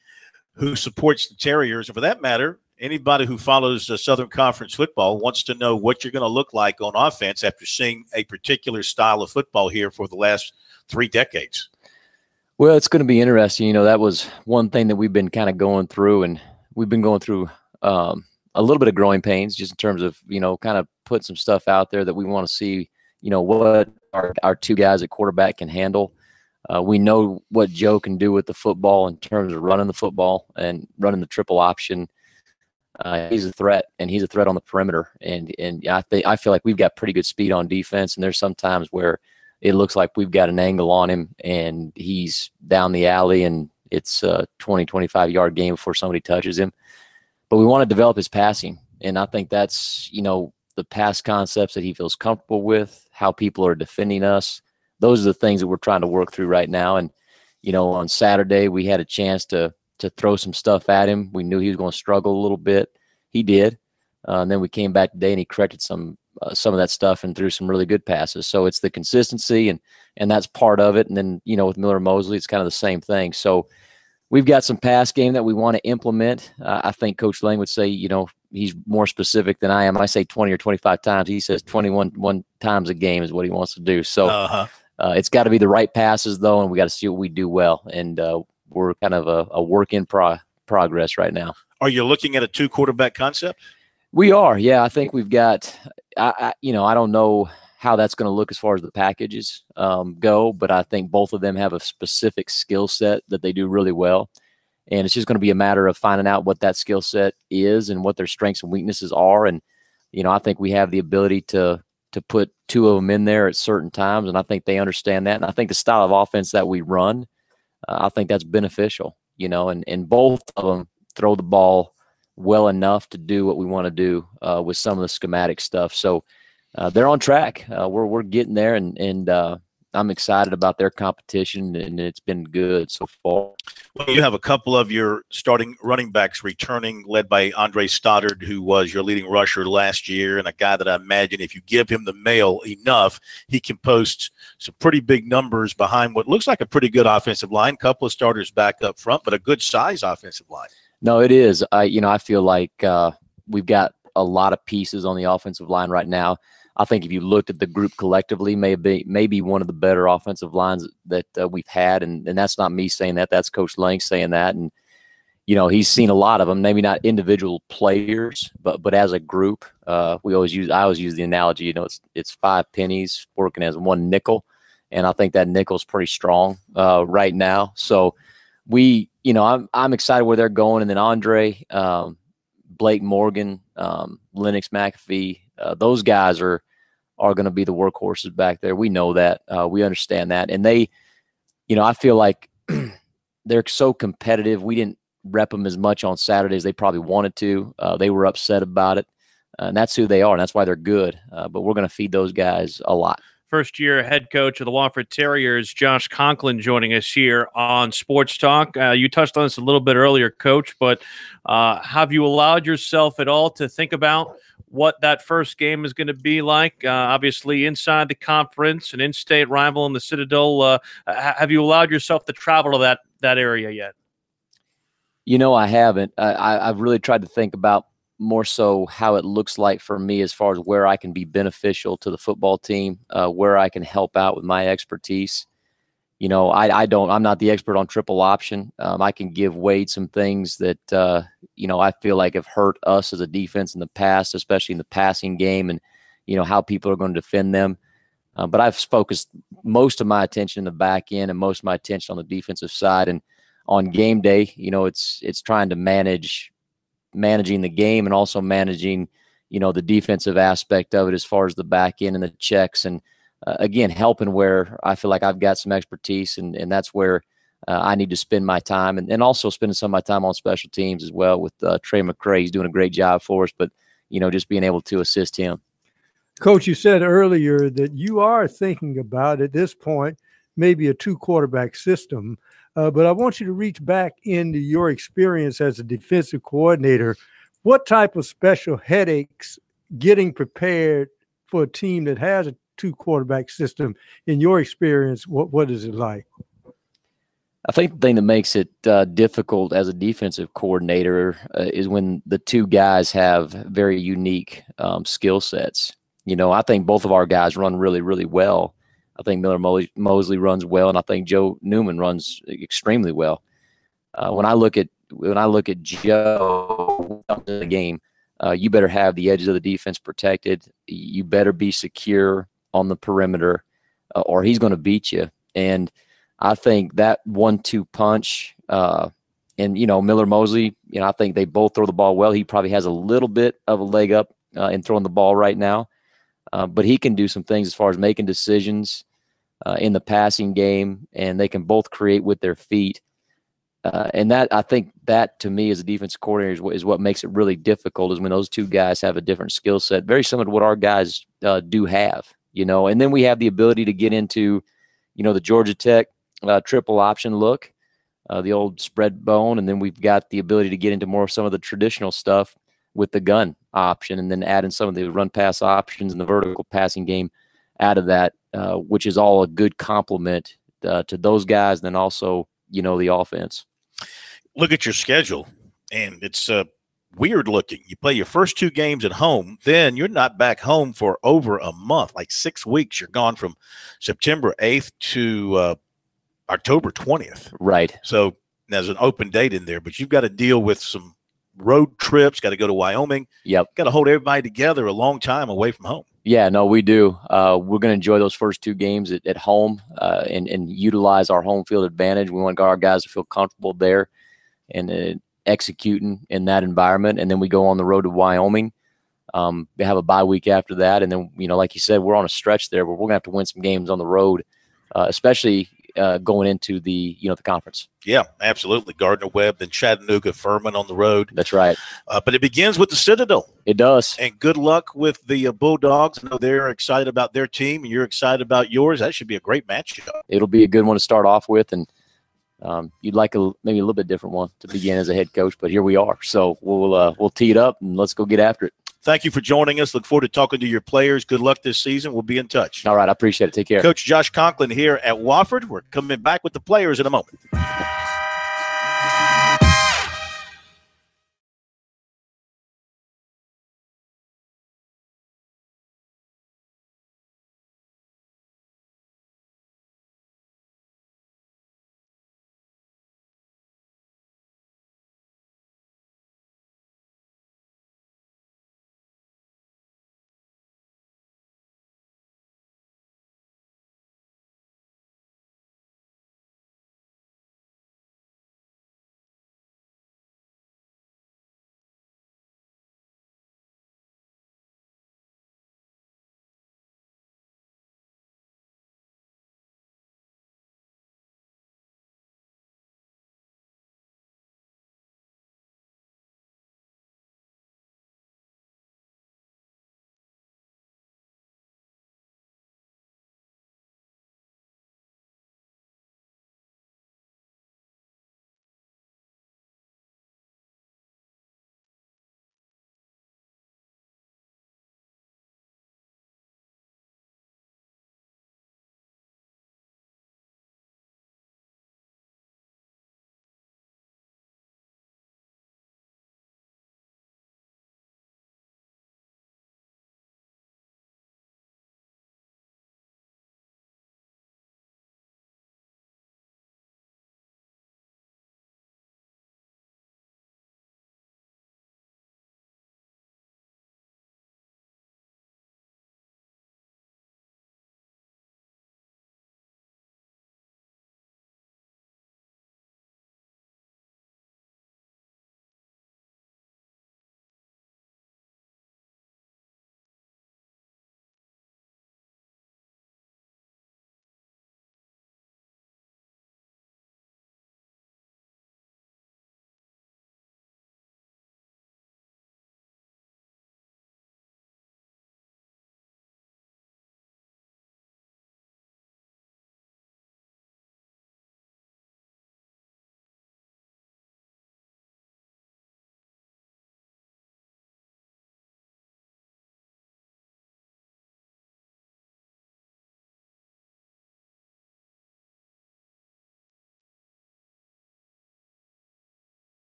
S2: who supports the Terriers, and for that matter, anybody who follows Southern Conference football, wants to know what you're going to look like on offense after seeing a particular style of football here for the last 3 decades.
S9: Well, it's going to be interesting. You know, that was one thing that we've been kind of going through, and we've been going through a little bit of growing pains just in terms of, you know, kind of putting some stuff out there that we want to see, you know, what our 2 guys at quarterback can handle. We know what Joe can do with the football in terms of running the football and running the triple option. He's a threat, and he's a threat on the perimeter. And I feel like we've got pretty good speed on defense. And there's some times where it looks like we've got an angle on him, and he's down the alley, and it's a 20, 25-yard game before somebody touches him. But we want to develop his passing, and I think that's, you know, the pass concepts that he feels comfortable with, how people are defending us. Those are the things that we're trying to work through right now. And, you know, on Saturday we had a chance to throw some stuff at him. We knew he was going to struggle a little bit. He did. And then we came back today and he corrected some of that stuff and threw some really good passes. So it's the consistency, and that's part of it. And then, you know, with Miller Mosley, it's kind of the same thing. So we've got some pass game that we want to implement. I think Coach Lang would say, you know, he's more specific than I am. I say 20 or 25 times. He says 21 times a game is what he wants to do. So it's got to be the right passes, though, and we got to see what we do well. And we're kind of a work in progress right now. Are you looking at a 2-quarterback concept? We are, yeah. I think we've got I don't know how that's going to look as far as the packages go, but I think both of them have a specific skill set that they do really well. And it's just going to be a matter of finding out what that skill set is and what their strengths and weaknesses are. And, you know, I think we have the ability to put 2 of them in there at certain times, and I think they understand that. And I think the style of offense that we run, I think that's beneficial, you know, and both of them throw the ball well enough to do what we want to do with some of the schematic stuff. So they're on track. We're getting there, and I'm excited about their competition, and it's been good so far. Well, you have a couple of your starting running backs returning, led by Andre Stoddard, who was your leading rusher last year, and a guy that I imagine if you give him the mail enough, he can post some pretty big numbers behind what looks like a pretty good offensive line. Couple of starters back up front, but a good size offensive line. No, it is. I feel like we've got a lot of pieces on the offensive line right now. I think if you looked at the group collectively, maybe one of the better offensive lines that we've had, and that's not me saying that. That's Coach Lang saying that, and he's seen a lot of them. Maybe not individual players, but as a group, I always use the analogy. It's 5 pennies working as one nickel, and I think that nickel's pretty strong right now. So I'm excited where they're going, and then Andre, Blake Morgan, Lennox McAfee, those guys are going to be the workhorses back there. We know that. We understand that. And they, I feel like they're so competitive. We didn't rep them as much on Saturdays they probably wanted to. They were upset about it. And that's who they are, and that's why they're good. But we're going to feed those guys a lot.
S3: First-year head coach of the Wofford Terriers, Josh Conklin, joining us here on Sports Talk. You touched on this a little bit earlier, Coach, but have you allowed yourself at all to think about what that first game is going to be like? Obviously, inside the conference, an in-state rival in the Citadel. Have you allowed yourself to travel to that area yet?
S9: I haven't. I've really tried to think about more so how it looks like for me as far as where I can be beneficial to the football team, where I can help out with my expertise. I'm not the expert on triple option. I can give Wade some things that, I feel like have hurt us as a defense in the past, especially in the passing game and, how people are going to defend them. But I've focused most of my attention in the back end and most of my attention on the defensive side. And on game day, it's trying to managing the game and also managing, the defensive aspect of it as far as the back end and the checks. And again, helping where I feel like I've got some expertise, and that's where I need to spend my time, and also spending some of my time on special teams as well with Trey McCray. He's doing a great job for us, but, just being able to assist him.
S4: Coach, you said earlier that you are thinking about, at this point, maybe a 2-quarterback system. But I want you to reach back into your experience as a defensive coordinator. What type of special headaches getting prepared for a team that has a 2-quarterback system, in your experience, what is it like?
S9: I think the thing that makes it difficult as a defensive coordinator is when the two guys have very unique skill sets. I think both of our guys run really, really well. I think Miller Mosley runs well, and I think Joe Newman runs extremely well. When I look at Joe in the game, you better have the edges of the defense protected. You better be secure on the perimeter, or he's going to beat you. And I think that 1-2 punch, and Miller Mosley, I think they both throw the ball well. He probably has a little bit of a leg up in throwing the ball right now, but he can do some things as far as making decisions in the passing game, and they can both create with their feet. And that, I think that to me as a defensive coordinator is what makes it really difficult, is when those two guys have a different skill set, very similar to what our guys do have, and then we have the ability to get into, the Georgia Tech triple option look, the old spread bone. And then we've got the ability to get into more of some of the traditional stuff with the gun option, and then add in some of the run pass options and the vertical passing game out of that, which is all a good complement to those guys. And then also, the offense.
S6: Look at your schedule, and it's weird looking. You play your first 2 games at home, then you're not back home for over a month, like 6 weeks. You're gone from September 8th to October 20th.
S9: Right.
S6: So there's an open date in there, but you've got to deal with some road trips, got to go to Wyoming.
S9: Yep.
S6: Got to hold everybody together a long time away from home.
S9: Yeah, no, we do. We're going to enjoy those first 2 games at home and utilize our home field advantage. We want our guys to feel comfortable there and executing in that environment. And then we go on the road to Wyoming. We have a bye week after that. And then, like you said, we're on a stretch there, but we're going to have to win some games on the road, especially going into the conference.
S6: Yeah, absolutely. Gardner-Webb, then Chattanooga, Furman on the road.
S9: That's right.
S6: But it begins with the Citadel.
S9: It does.
S6: And good luck with the Bulldogs. I know they're excited about their team, and you're excited about yours. That should be a great matchup.
S9: It'll be a good one to start off with, and you'd like maybe a little bit different one to begin as a head coach, but here we are. So we'll tee it up and let's go get after it.
S6: Thank you for joining us. Look forward to talking to your players. Good luck this season. We'll be in touch.
S9: All right. I appreciate it. Take care.
S6: Coach Josh Conklin here at Wofford. We're coming back with the players in a moment.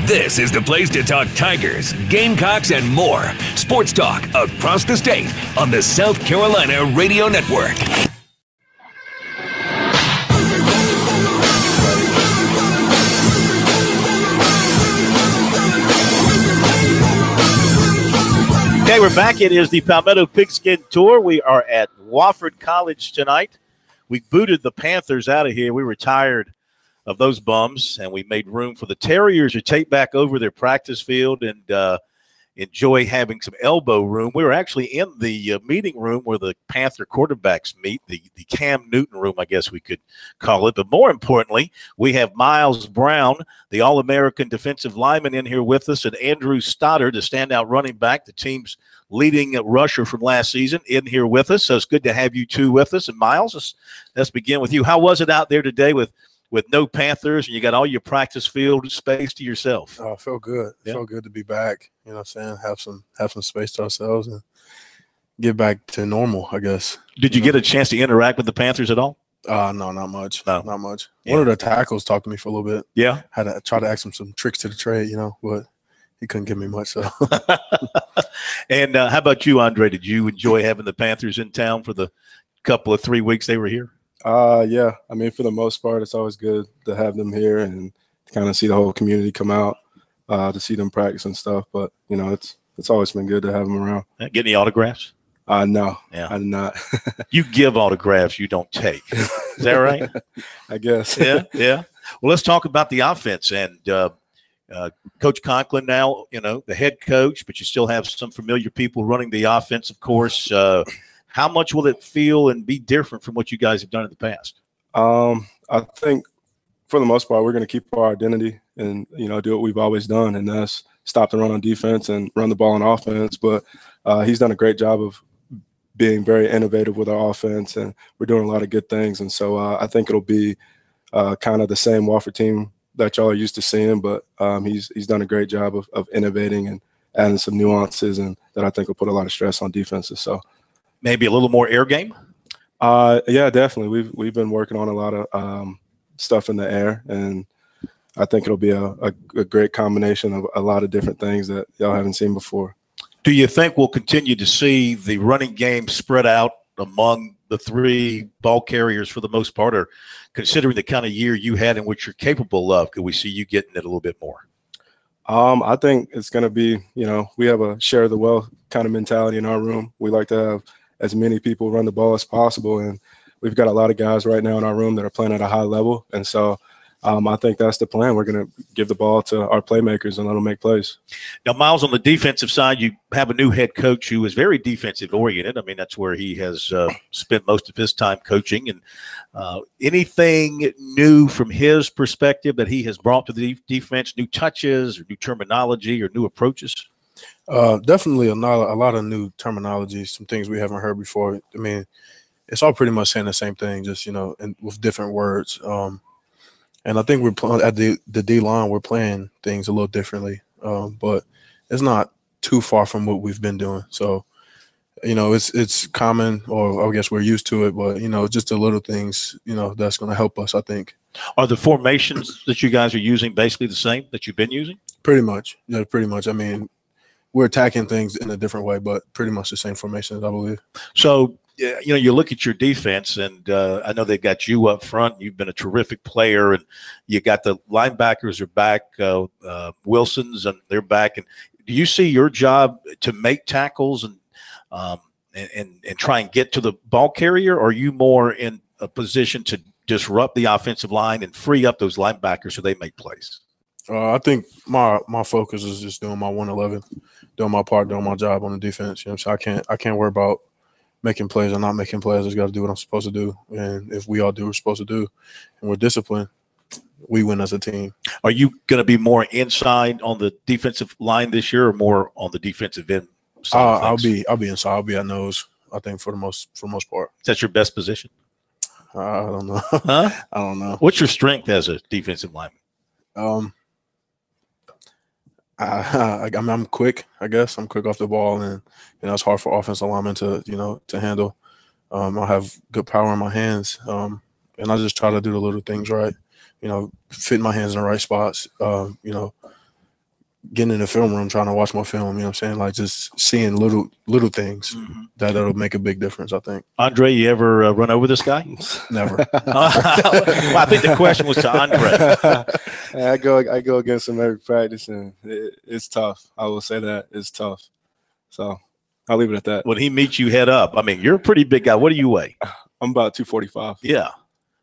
S1: This is the place to talk Tigers, Gamecocks, and more. Sports talk across the state on the South Carolina Radio Network.
S2: Okay, we're back. It is the Palmetto Pigskin Tour. We are at Wofford College tonight. We booted the Panthers out of here. We were tired of those bums, and we made room for the Terriers to take back over their practice field and enjoy having some elbow room. We were actually in the meeting room where the Panther quarterbacks meet, the Cam Newton room, I guess we could call it. But more importantly, we have Miles Brown, the All-American defensive lineman, in here with us, and Andrew Stoddard, the standout running back, the team's leading rusher from last season, in here with us. So it's good to have you two with us. And Miles, let's begin with you. How was it out there today with no Panthers, and you got all your practice field space to yourself?
S10: Oh, it felt good. It felt good to be back. You know what I'm saying? Have some space to ourselves and get back to normal, I guess.
S2: Did you get a chance to interact with the Panthers at all?
S10: No, not much.
S2: No.
S10: Not much.
S2: Yeah.
S10: One of the tackles talked to me for a little bit.
S2: Yeah.
S10: Had to try to ask him some tricks to the trade, but he couldn't give me much. So.
S2: And how about you, Andre? Did you enjoy having the Panthers in town for the couple of 3 weeks they were here?
S10: Yeah. I mean, for the most part, it's always good to have them here and kind of see the whole community come out to see them practice and stuff. But, it's always been good to have them around.
S2: Get any autographs?
S10: No,
S2: yeah.
S10: I did not.
S2: You give autographs, you don't take. Is that right?
S10: I guess.
S2: Yeah. Well, let's talk about the offense. And Coach Conklin now, the head coach, but you still have some familiar people running the offense, of course. How much will it feel and be different from what you guys have done in the past?
S10: I think for the most part, we're going to keep our identity and, do what we've always done, and that's stop the run on defense and run the ball on offense. But he's done a great job of being very innovative with our offense, and we're doing a lot of good things. And so I think it'll be kind of the same Wofford team that y'all are used to seeing, but he's done a great job of innovating and adding some nuances, and that I think will put a lot of stress on defenses. So
S2: maybe a little more air game?
S10: Yeah, definitely. We've been working on a lot of stuff in the air, and I think it'll be a great combination of a lot of different things that y'all haven't seen before.
S2: Do you think we'll continue to see the running game spread out among the three ball carriers for the most part, or considering the kind of year you had in which you're capable of, could we see you getting it a little bit more?
S10: I think it's going to be, we have a share the wealth kind of mentality in our room. We like to have as many people run the ball as possible, and we've got a lot of guys right now in our room that are playing at a high level, and so I think that's the plan. We're going to give the ball to our playmakers and let them make plays.
S2: Now, Miles, on the defensive side, you have a new head coach who is very defensive oriented. I mean, that's where he has spent most of his time coaching. And anything new from his perspective that he has brought to the defense, new touches or new terminology or new approaches?
S10: Definitely a lot of new terminology, some things we haven't heard before. I mean, it's all pretty much saying the same thing, just, and with different words. And I think we're playing at the D line. We're playing things a little differently, but it's not too far from what we've been doing. So, it's common, or I guess we're used to it. But just the little things, that's going to help us, I think.
S2: Are the formations that you guys are using basically the same that you've been using?
S10: Pretty much, yeah, pretty much. I mean, we're attacking things in a different way, but pretty much the same formations, I believe.
S2: So, you look at your defense, and I know they got you up front. You've been a terrific player, and you got the linebackers are back, Wilson's, and they're back. And do you see your job to make tackles and try and get to the ball carrier, or are you more in a position to disrupt the offensive line and free up those linebackers so they make plays?
S10: I think my focus is just doing my 111, doing my part, doing my job on the defense. So I can't worry about making plays or not making plays. I just got to do what I'm supposed to do. And if we all do what we're supposed to do and we're disciplined, we win as a team.
S2: Are you going to be more inside on the defensive line this year, or more on the defensive end side?
S10: I'll be inside. I'll be at nose, I think, for the most part.
S2: Is that your best position?
S10: I don't know.
S2: Huh?
S10: I don't know.
S2: What's your strength as a defensive lineman?
S10: I'm quick, I guess. I'm quick off the ball, and it's hard for offensive linemen to handle. I have good power in my hands, and I just try to do the little things right. fitting my hands in the right spots, getting in the film room, trying to watch my film, you know what I'm saying? Like just seeing little things that'll make a big difference, I think.
S6: Andre, you ever run over this guy?
S10: Never.
S6: Well, I think the question was to Andre.
S10: I go against him every practice, and it's tough. I will say that it's tough. So I'll leave it at that.
S6: When he meets you head up, I mean, you're a pretty big guy. What do you weigh?
S10: I'm about 245.
S6: Yeah.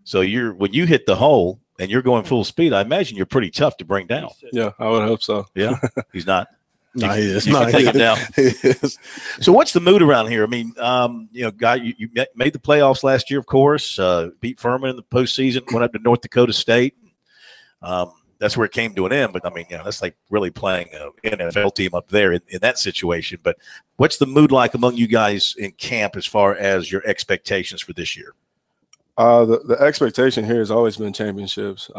S6: So when you hit the hole and you're going full speed, I imagine you're pretty tough to bring down.
S10: Yeah, I would hope so.
S6: Yeah, he's not.
S10: No, he is.
S6: You can take him down.
S10: He is.
S6: So what's the mood around here? I mean, guy, you made the playoffs last year, of course. Beat Furman in the postseason. Went up to North Dakota State. That's where it came to an end. But I mean, that's like really playing an NFL team up there in that situation. But what's the mood like among you guys in camp as far as your expectations for this year?
S10: The expectation here has always been championships.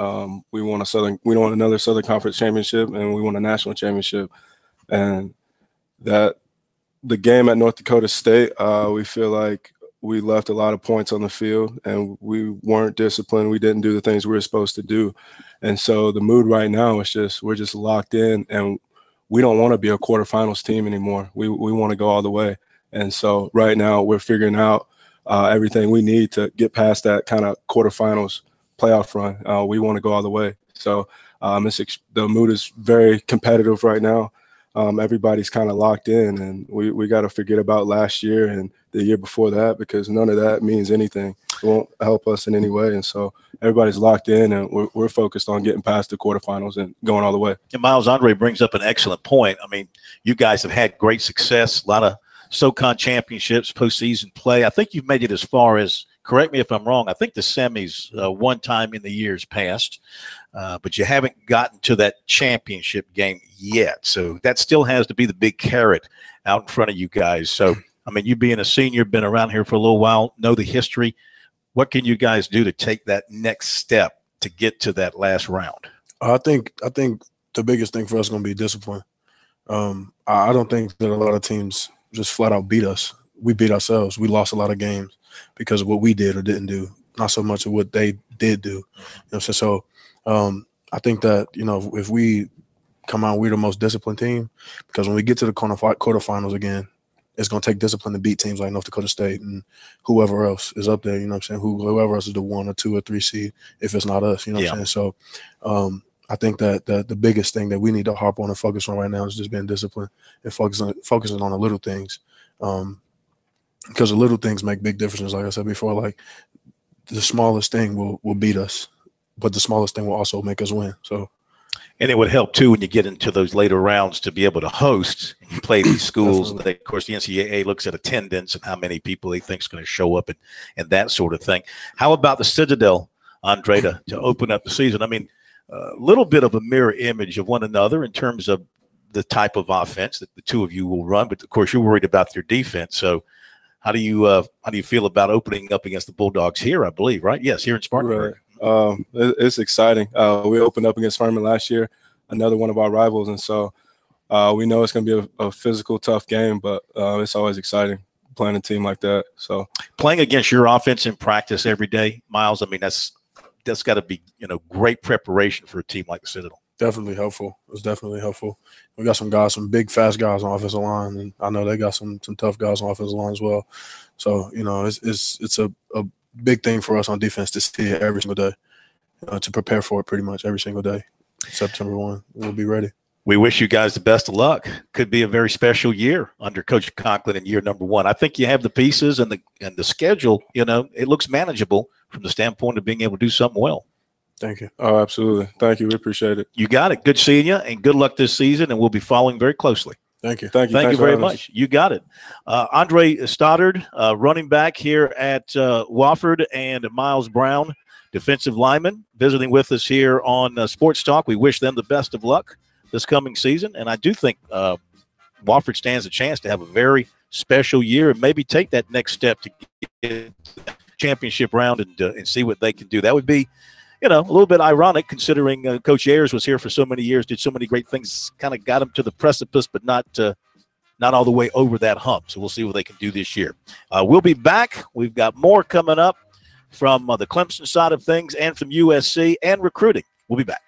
S10: We want another Southern Conference championship, and we want a national championship. And that the game at North Dakota State, we feel like we left a lot of points on the field, and we weren't disciplined. We didn't do the things we were supposed to do. And so the mood right now is we're just locked in, and we don't want to be a quarterfinals team anymore. We want to go all the way. And so right now we're figuring out everything we need to get past that kind of quarterfinals playoff run. We want to go all the way. So the mood is very competitive right now. Everybody's kind of locked in, and we got to forget about last year and the year before that, because none of that means anything. It won't help us in any way. And so everybody's locked in, and we're focused on getting past the quarterfinals and going all the way.
S6: And Miles, Andre brings up an excellent point. I mean, you guys have had great success, a lot of SoCon championships, postseason play. I think you've made it as far as, correct me if I'm wrong, I think the semis one time in the years past, but you haven't gotten to that championship game yet. So that still has to be the big carrot out in front of you guys. So, I mean, you being a senior, been around here for a little while, know the history. What can you guys do to take that next step to get to that last round?
S10: I think the biggest thing for us is going to be discipline. I don't think that a lot of teams just flat out beat us. We beat ourselves. We lost a lot of games because of what we did or didn't do, not so much of what they did do. You know what I'm saying? So I think that, if we come out, we're the most disciplined team, because when we get to the quarterfinals again, it's going to take discipline to beat teams like North Dakota State and whoever else is up there, you know what I'm saying? Whoever else is the 1 or 2 or 3 seed, if it's not us, you know what I'm saying? So I think that the biggest thing that we need to harp on and focus on right now is just being disciplined and focusing on the little things, because the little things make big differences. Like I said before, like the smallest thing will beat us, but the smallest thing will also make us win. So.
S6: And it would help, too, when you get into those later rounds to be able to host and play these schools. Of course, the NCAA looks at attendance and how many people they think is going to show up and that sort of thing. How about the Citadel, Andre, to open up the season? I mean, a little bit of a mirror image of one another in terms of the type of offense that the two of you will run. But, of course, you're worried about your defense. So how do you feel about opening up against the Bulldogs here, I believe, right? Yes, here in Spartanburg.
S10: Right. It's exciting. We opened up against Furman last year, another one of our rivals, and so we know it's going to be a physical, tough game, but it's always exciting playing a team like that. So
S6: playing against your offense in practice every day, Miles, I mean, that's got to be great preparation for a team like the Citadel.
S10: Definitely helpful. It's definitely helpful. We got some big, fast guys on offensive line, and I know they got some tough guys on offensive line as well. So it's a big thing for us on defense to see it every single day, to prepare for it pretty much every single day. September 1, we'll be ready.
S6: We wish you guys the best of luck. Could be a very special year under Coach Conklin in year number 1. I think you have the pieces and the schedule. It looks manageable from the standpoint of being able to do something well.
S10: Thank you. Oh, absolutely. Thank you. We appreciate it.
S6: You got it. Good seeing you, and good luck this season, and we'll be following very closely.
S10: Thank you.
S6: Thank you very much. You got it. Andre Stoddard, running back here at Wofford, and Miles Brown, defensive lineman, visiting with us here on Sports Talk. We wish them the best of luck this coming season, and I do think Wofford stands a chance to have a very special year and maybe take that next step to get to the championship round and see what they can do. That would be, a little bit ironic considering Coach Ayers was here for so many years, did so many great things, kind of got him to the precipice, but not all the way over that hump. So we'll see what they can do this year. We'll be back. We've got more coming up
S2: from the Clemson side of things and from USC and recruiting. We'll be back.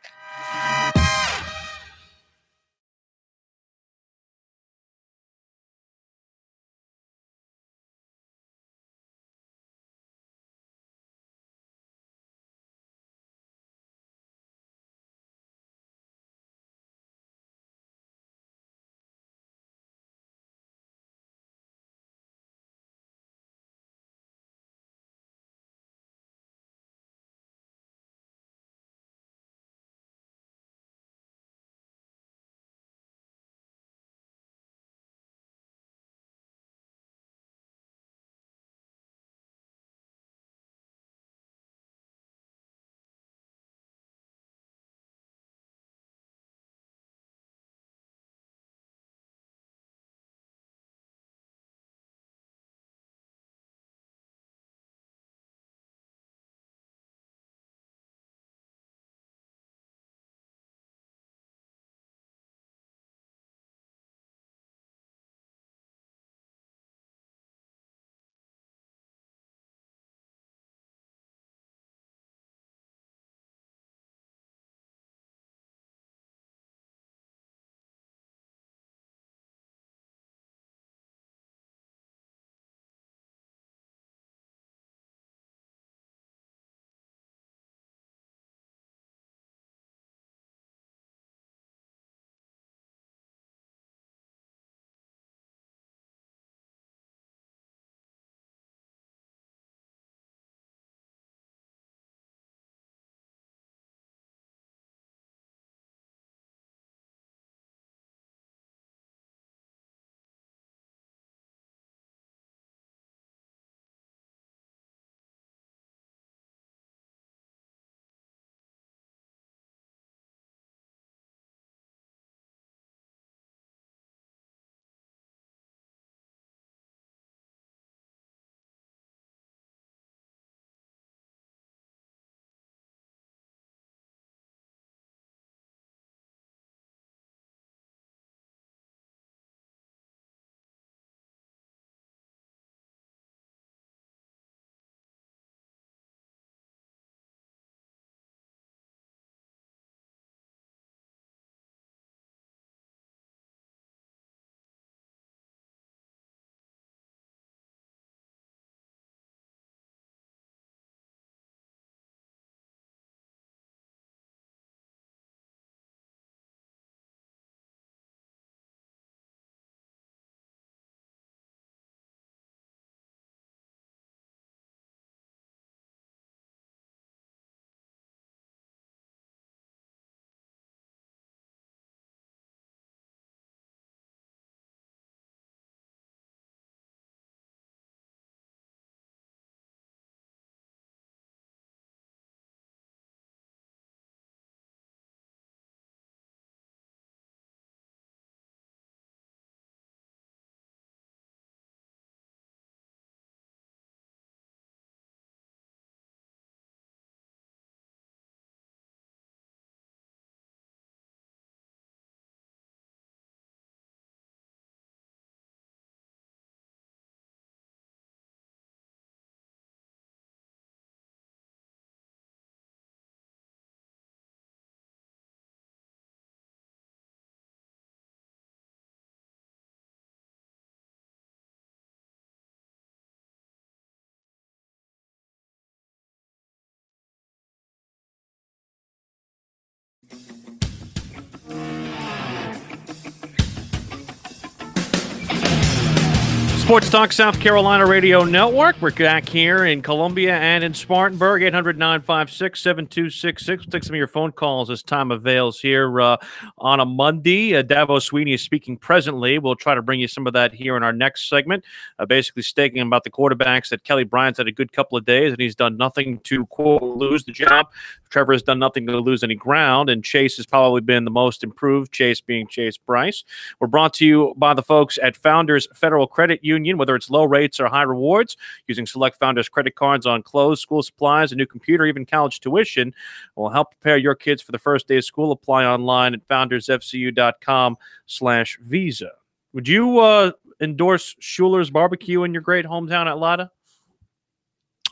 S3: Sports Talk South Carolina Radio Network. We're back here in Columbia and in Spartanburg, 800-956-7266. We'll take some of your phone calls as time avails here on a Monday. Davo Sweeney is speaking presently. We'll try to bring you some of that here in our next segment, basically staking about the quarterbacks that Kelly Bryant's had a good couple of days, and he's done nothing to, quote, lose the job. Trevor has done nothing to lose any ground, and Chase has probably been the most improved, Chase being Chase Bryce. We're brought to you by the folks at Founders Federal Credit Union. Whether it's low rates or high rewards, using select Founders credit cards on clothes, school supplies, a new computer, even college tuition will help prepare your kids for the first day of school. Apply online at foundersfcu.com/visa. Would you endorse Schuler's Barbecue in your great hometown at Latta?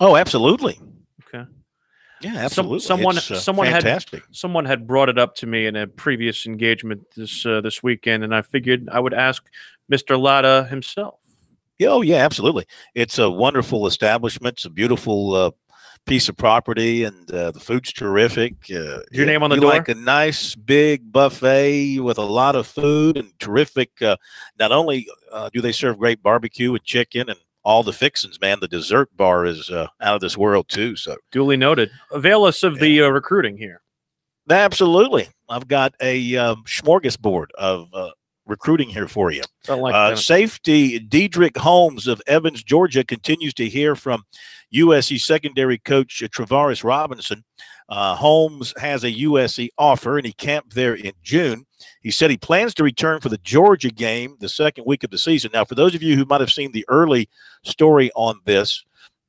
S2: Oh, absolutely.
S3: Okay.
S6: Yeah, absolutely.
S3: Someone
S6: fantastic.
S3: someone had brought it up to me in a previous engagement this weekend, and I figured I would ask Mr. Latta himself.
S6: Oh, yeah, absolutely. It's a wonderful establishment. It's a beautiful piece of property, and the food's terrific.
S3: Your name on the
S6: you
S3: door?
S6: like a nice big buffet with a lot of food and terrific. Not only do they serve great barbecue and chicken and all the fixings, man, the dessert bar is out of this world too. So
S3: duly noted. Avail us of the recruiting here.
S6: Absolutely. I've got a smorgasbord of recruiting here for you. Safety Dedrick Holmes of Evans, Georgia, continues to hear from USC secondary coach Travaris Robinson. Holmes has a USC offer, and he camped there in June. He said he plans to return for the Georgia game the second week of the season. Now, for those of you who might have seen the early story on this,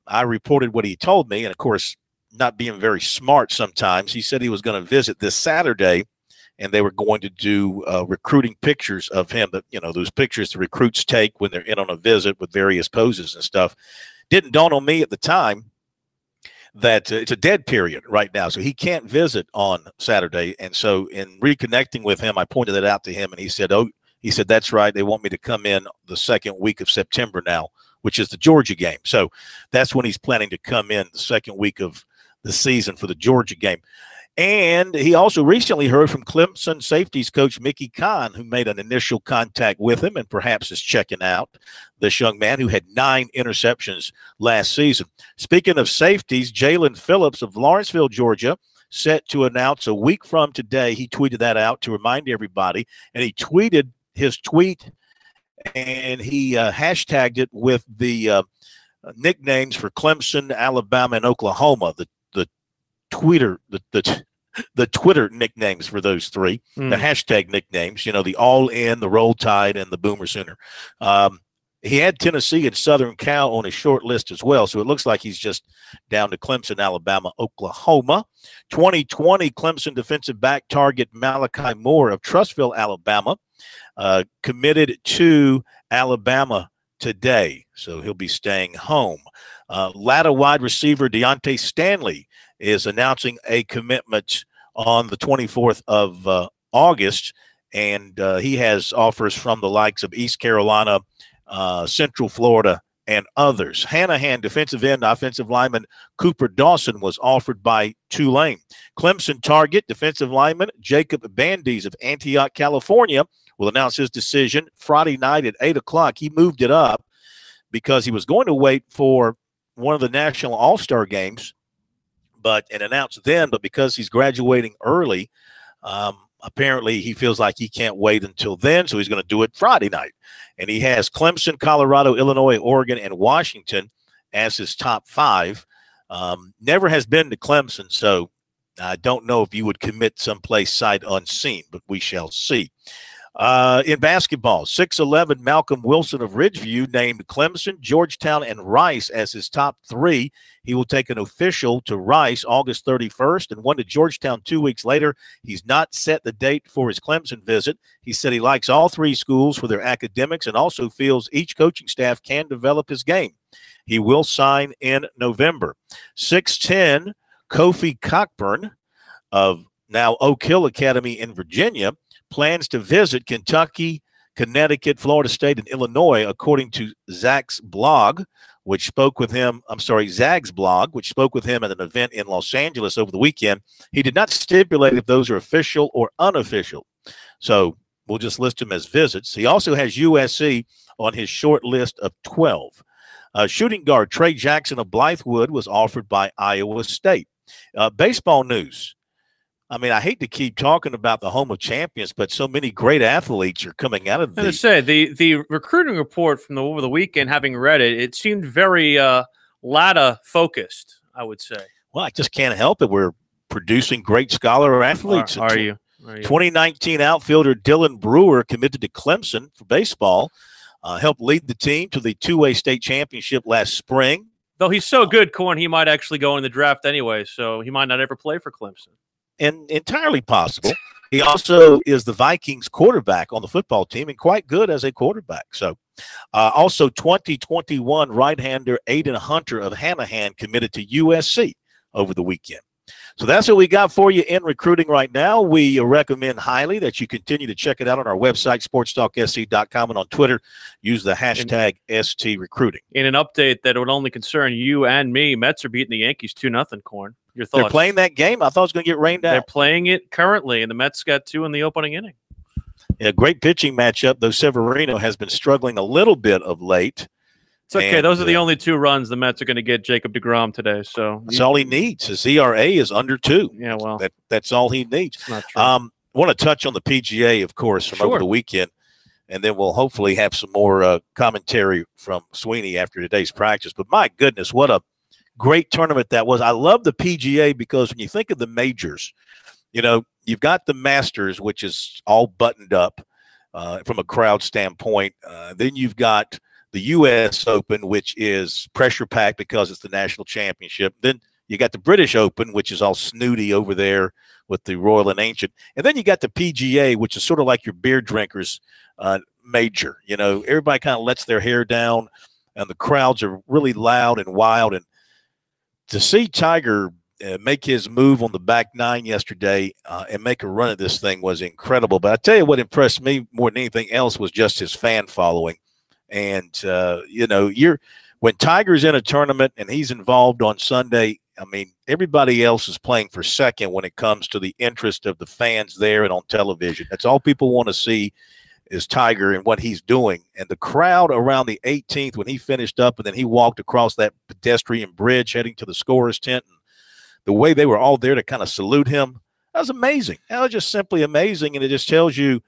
S6: I reported what he told me, and of course, not being very smart sometimes, he said he was going to visit this Saturday, and they were going to do recruiting pictures of him, that, you know, those pictures the recruits take when they're in on a visit with various poses and stuff. Didn't dawn on me at the time that it's a dead period right now, so he can't visit on Saturday. And so in reconnecting with him, I pointed that out to him, and he said, that's right, they want me to come in the second week of September now, which is the Georgia game. So that's when he's planning to come in, the second week of the season for the Georgia game. And he also recently heard from Clemson safeties coach Mickey Kahn, who made an initial contact with him and perhaps is checking out this young man who had 9 interceptions last season. Speaking of safeties, Jalen Phillips of Lawrenceville, Georgia, set to announce a week from today. He tweeted that out to remind everybody, and he tweeted his tweet, and he hashtagged it with the nicknames for Clemson, Alabama, and Oklahoma, the Twitter nicknames for those three, the hashtag nicknames, you know, the All In, the Roll Tide, and the Boomer Sooner. He had Tennessee and Southern Cal on his short list as well, so it looks like he's just down to Clemson, Alabama, Oklahoma. 2020 Clemson defensive back target Malachi Moore of Trussville, Alabama, committed to Alabama today, so he'll be staying home. Latta wide receiver Deontay Stanley is announcing a commitment on the 24th of August, and he has offers from the likes of East Carolina, Central Florida, and others. Hanahan defensive end offensive lineman Cooper Dawson was offered by Tulane. Clemson target defensive lineman Jacob Bandes of Antioch, California, will announce his decision Friday night at 8 o'clock. He moved it up because he was going to wait for one of the national all-star games and announce then, but because he's graduating early, apparently he feels like he can't wait until then, so he's going to do it Friday night. And he has Clemson, Colorado, Illinois, Oregon, and Washington as his top 5. Never has been to Clemson, so I don't know if you would commit someplace sight unseen, but we shall see. In basketball, 6'11" Malcolm Wilson of Ridgeview named Clemson, Georgetown, and Rice as his top 3. He will take an official to Rice August 31st and one to Georgetown 2 weeks later. He's not set the date for his Clemson visit. He said he likes all 3 schools for their academics and also feels each coaching staff can develop his game. He will sign in November. 6'10" Kofi Cockburn of now Oak Hill Academy in Virginia plans to visit Kentucky, Connecticut, Florida State, and Illinois, according to Zach's blog, which spoke with him. Zag's blog, which spoke with him at an event in Los Angeles over the weekend. He did not stipulate if those are official or unofficial, so we'll just list them as visits. He also has USC on his short list of 12. Shooting guard Trey Jackson of Blythewood was offered by Iowa State. Baseball news. I mean, I hate to keep talking about the home of champions, but so many great athletes are coming out of
S3: the recruiting report from over the weekend, having read it, it seemed very Latta focused, I would say.
S6: Well, I just can't help it. We're producing great scholar athletes.
S3: Are you?
S6: 2019 outfielder Dylan Brewer committed to Clemson for baseball, helped lead the team to the 2A state championship last spring.
S3: Though he's so good, Corn, he might actually go in the draft anyway, so he might not ever play for Clemson.
S6: And entirely possible. He also is the Vikings quarterback on the football team and quite good as a quarterback. So also 2021 right-hander Aiden Hunter of Hanahan committed to USC. over the weekend. So that's what we got for you in recruiting right now. We recommend highly that you continue to check it out on our website, sportstalksc.com, and on Twitter, use the hashtag #STRecruiting.
S3: In an update that would only concern you and me, Mets are beating the Yankees 2-0, Corn. Your thoughts?
S6: They're playing that game? I thought it was going to get rained out.
S3: They're playing it currently, and the Mets got 2 in the opening inning.
S6: Yeah, great pitching matchup, though Severino has been struggling a little bit of late.
S3: It's okay. And those are the only 2 runs the Mets are going to get Jacob deGrom today. So
S6: that's all he needs. His ERA is under 2.
S3: Yeah, well,
S6: that's all he needs.
S3: It's not true.
S6: I want to touch on the PGA, of course, from over the weekend, and then we'll hopefully have some more commentary from Sweeney after today's practice. But my goodness, what a great tournament that was. I love the PGA because when you think of the majors, you know, you've got the Masters, which is all buttoned up from a crowd standpoint. Then you've got the U.S. Open, which is pressure-packed because it's the national championship. Then you got the British Open, which is all snooty over there with the Royal and Ancient. And then you got the PGA, which is sort of like your beer drinkers major. You know, everybody kind of lets their hair down, and the crowds are really loud and wild. And to see Tiger make his move on the back 9 yesterday and make a run at this thing was incredible. But I tell you what impressed me more than anything else was just his fan following. And, you know, when Tiger's in a tournament and he's involved on Sunday, I mean, everybody else is playing for second when it comes to the interest of the fans there and on television. That's all people want to see is Tiger and what he's doing. And the crowd around the 18th when he finished up and then he walked across that pedestrian bridge heading to the scorer's tent, and the way they were all there to kind of salute him, that was amazing. That was just simply amazing. And it just tells you,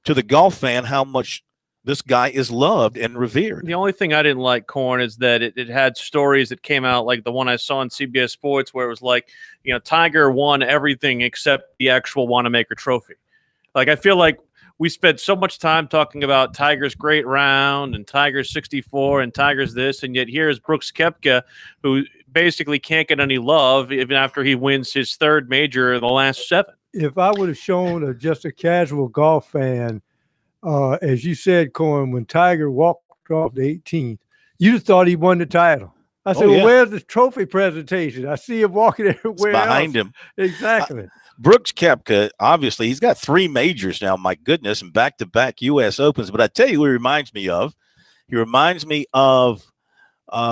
S6: to the golf fan, how much this guy is loved and revered.
S3: The only thing I didn't like, Corn, is that it had stories that came out like the one I saw on CBS Sports where it was like, you know, Tiger won everything except the actual Wanamaker trophy. Like, I feel like we spent so much time talking about Tiger's great round and Tiger's 64 and Tiger's this, and yet here's Brooks Koepka, who basically can't get any love even after he wins his 3rd major in the last 7.
S4: If I would have shown just a casual golf fan, as you said, Corn, when Tiger walked off the 18th, you'd have thought he won the title. I said, well, where's the trophy presentation? I see him walking everywhere
S6: behind
S4: else.
S6: him.
S4: Exactly.
S6: Brooks Koepka, obviously, he's got 3 majors now, my goodness, and back-to-back U.S. Opens. But I tell you who he reminds me of. He reminds me of the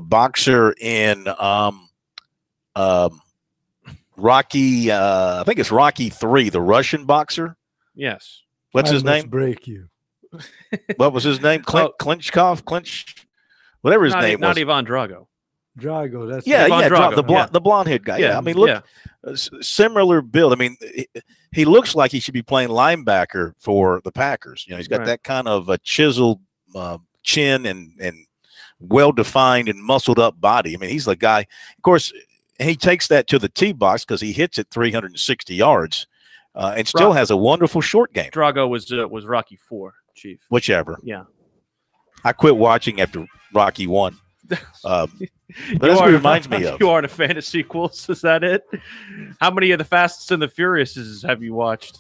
S6: boxer in Rocky, I think it's Rocky 3, the Russian boxer.
S3: Yes.
S6: What's his name?
S4: Break you.
S6: What was his name? Klitschko, whatever his name was.
S3: Not Ivan Drago.
S4: Drago, that's
S6: Drago, the blonde-haired guy. Yeah, I mean, look, similar build. I mean, he looks like he should be playing linebacker for the Packers. You know, he's got that kind of a chiseled chin and well-defined and muscled-up body. I mean, he's the guy. Of course, he takes that to the tee box because he hits it 360 yards and still has a wonderful short game.
S3: Drago was Rocky 4, Chief.
S6: Whichever.
S3: Yeah.
S6: I quit watching after Rocky 1. But that's what it reminds me of.
S3: You aren't a fan of sequels, is that it? How many of the Fast and the Furious have you watched?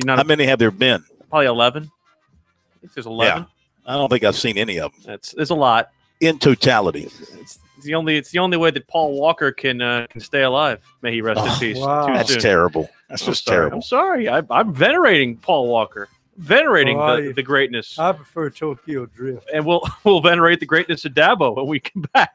S6: How many have there been?
S3: Probably 11. I think there's 11.
S6: Yeah. I don't think I've seen any of them.
S3: There's a lot.
S6: In totality.
S3: It's the only way that Paul Walker can stay alive. May he rest in peace.
S4: Wow.
S6: That's terrible. That's just terrible.
S3: I'm sorry. I'm venerating Paul Walker. Venerating the greatness.
S4: I prefer Tokyo Drift.
S3: And we'll venerate the greatness of Dabo when we come back.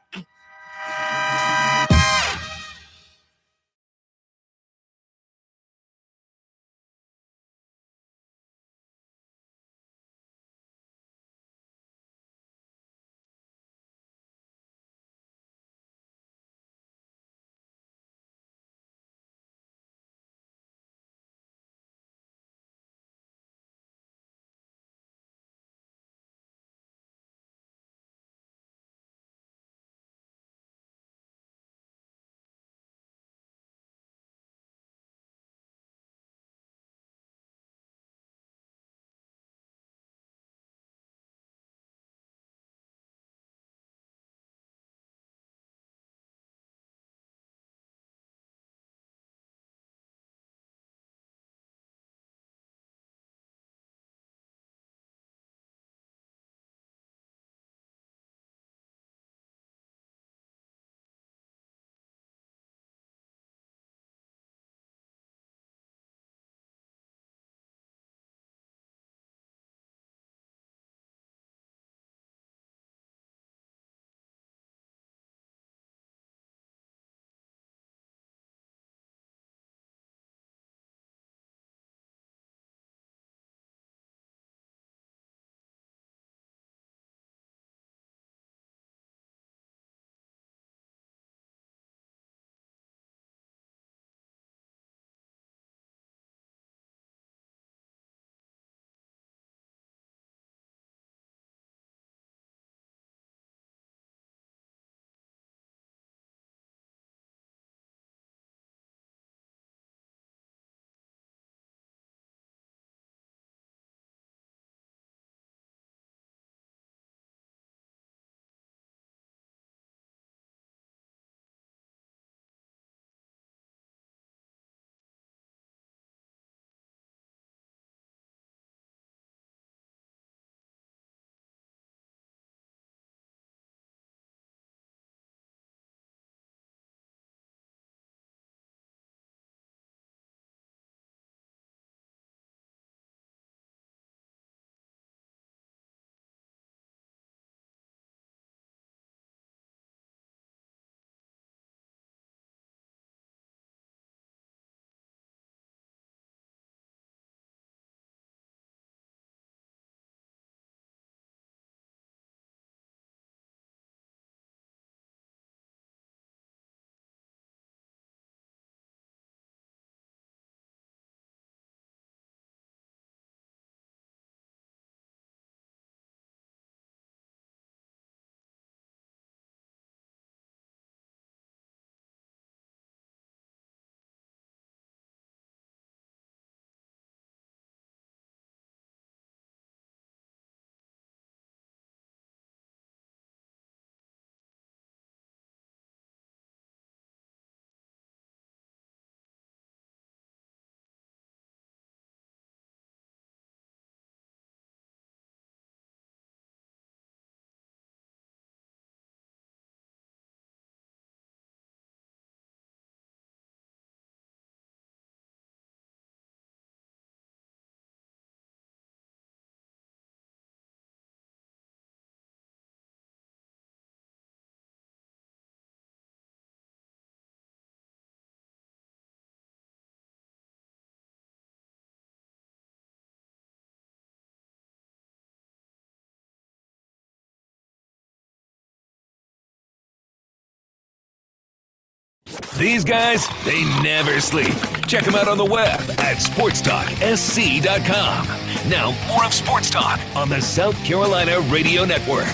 S1: These guys, they never sleep. Check them out on the web at SportsTalkSC.com. Now, more of Sports Talk on the South Carolina Radio Network.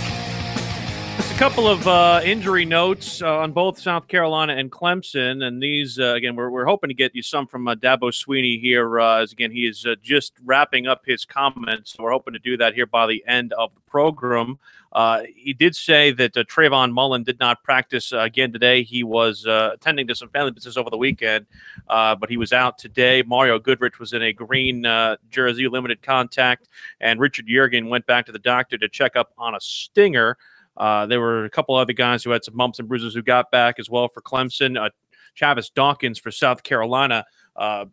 S3: Just a couple of injury notes on both South Carolina and Clemson, and these again, we're hoping to get you some from Dabo Sweeney here. As again, he is just wrapping up his comments. So we're hoping to do that here by the end of the program. He did say that Trayvon Mullen did not practice again today. He was attending to some family business over the weekend, but he was out today. Mario Goodrich was in a green jersey, limited contact, and Richard Yergin went back to the doctor to check up on a stinger. There were a couple other guys who had some bumps and bruises who got back as well for Clemson. Travis Dawkins for South Carolina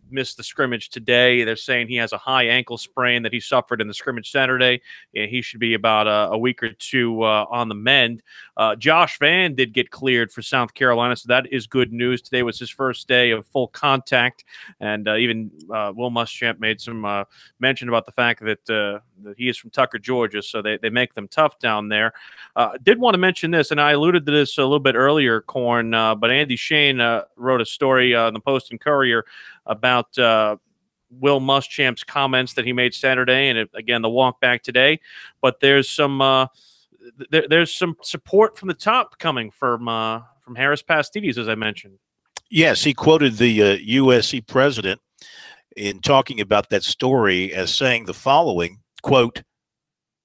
S3: missed the scrimmage today. They're saying he has a high ankle sprain that he suffered in the scrimmage Saturday. Yeah, he should be about a week or two on the mend. Josh Vann did get cleared for South Carolina, so that is good news. Today was his first day of full contact, and even Will Muschamp made some mention about the fact that he is from Tucker, Georgia, so they make them tough down there. Did want to mention this, and I alluded to this a little bit earlier, Corn, but Andy Shane wrote a story on the Post and Courier about Will Muschamp's comments that he made Saturday, and again the walk back today. But there's some there's some support from the top coming from Harris Pastides, as I mentioned.
S6: Yes, he quoted the USC president in talking about that story as saying the following, quote,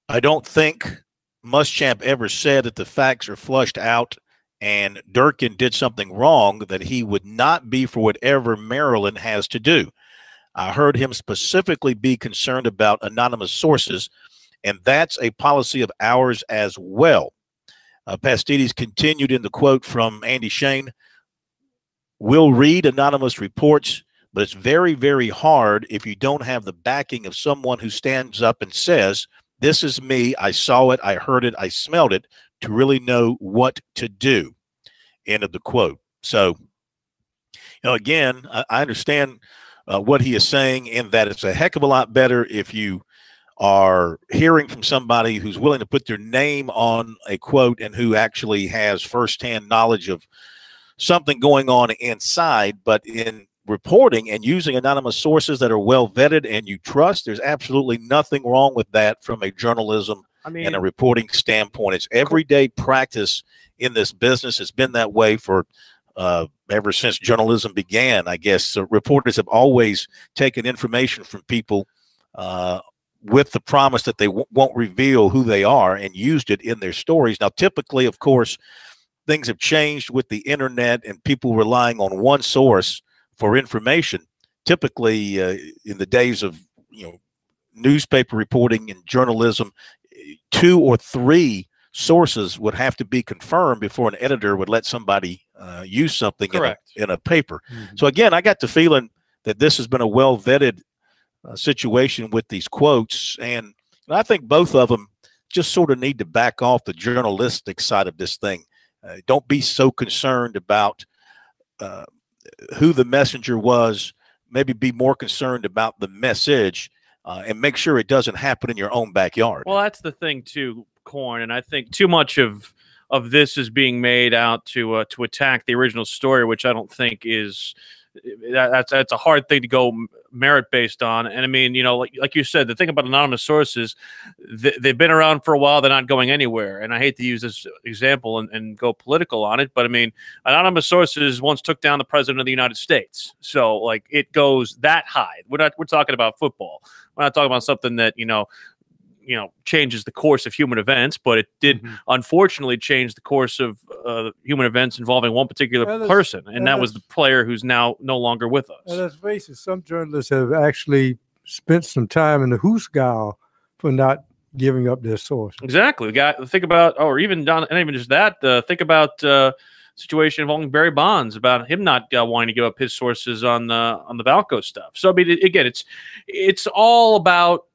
S6: "I don't think Muschamp ever said that the facts are flushed out and Durkin did something wrong, that he would not be for whatever Maryland has to do. I heard him specifically be concerned about anonymous sources, and that's a policy of ours as well." Pastides continued in the quote from Andy Shane, "We'll read anonymous reports, but it's very, very hard if you don't have the backing of someone who stands up and says, 'This is me, I saw it, I heard it, I smelled it,' to really know what to do." End of the quote. So, again, I understand what he is saying in that it's a heck of a lot better if you are hearing from somebody who's willing to put their name on a quote and who actually has firsthand knowledge of something going on inside. But in reporting and using anonymous sources that are well vetted and you trust, there's absolutely nothing wrong with that from a journalism and a reporting standpoint. It's everyday practice in this business. It's been that way for ever since journalism began, I guess. So reporters have always taken information from people with the promise that they won't reveal who they are and used it in their stories. Now, typically, of course, things have changed with the internet and people relying on one source for information. Typically, in the days of newspaper reporting and journalism, 2 or 3 sources would have to be confirmed before an editor would let somebody use something in a paper. Mm-hmm. So again, I got the feeling that this has been a well-vetted situation with these quotes, and I think both of them just sort of need to back off the journalistic side of this thing. Don't be so concerned about who the messenger was. Maybe be more concerned about the message and make sure it doesn't happen in your own backyard.
S3: Well, that's the thing too, Corn, and I think too much of this is being made out to attack the original story, which I don't think is that's a hard thing to go merit based on. And I mean, like you said, the thing about anonymous sources, they've been around for a while. They're not going anywhere. And I hate to use this example and go political on it, but I mean, anonymous sources once took down the president of the United States. So like it goes that high. We're talking about football. We're not talking about something that, changes the course of human events, but it did unfortunately change the course of human events involving one particular person, and that was the player who's now no longer with us.
S4: And let's face it, some journalists have actually spent some time in the hoosgow for not giving up their source.
S3: Exactly. We got think about, or even not even just that. Think about situation involving Barry Bonds, about him not wanting to give up his sources on the Valco stuff. So I mean, again, it's all about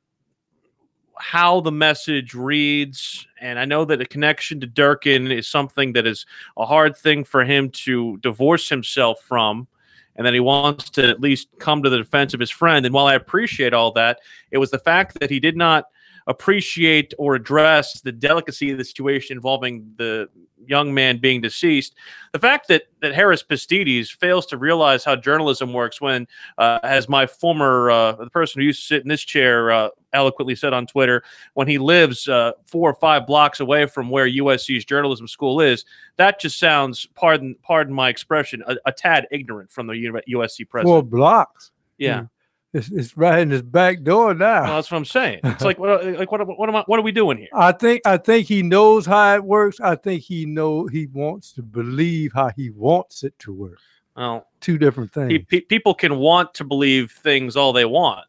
S3: how the message reads, and I know that a connection to Durkin is something that is a hard thing for him to divorce himself from, and that he wants to at least come to the defense of his friend. And while I appreciate all that, it was the fact that he did not appreciate or address the delicacy of the situation involving the young man being deceased. The fact that Harris Pastides fails to realize how journalism works when, as my former the person who used to sit in this chair eloquently said on Twitter, when he lives 4 or 5 blocks away from where USC's journalism school is, that just sounds, pardon my expression, a tad ignorant from the USC president.
S4: 4 blocks.
S3: Yeah.
S4: It's right in his back door now.
S3: Well, that's what I'm saying. It's like what are we doing here?
S4: I think he knows how it works. I think he wants to believe how he wants it to work.
S3: Well,
S4: 2 different things.
S3: People can want to believe things all they want,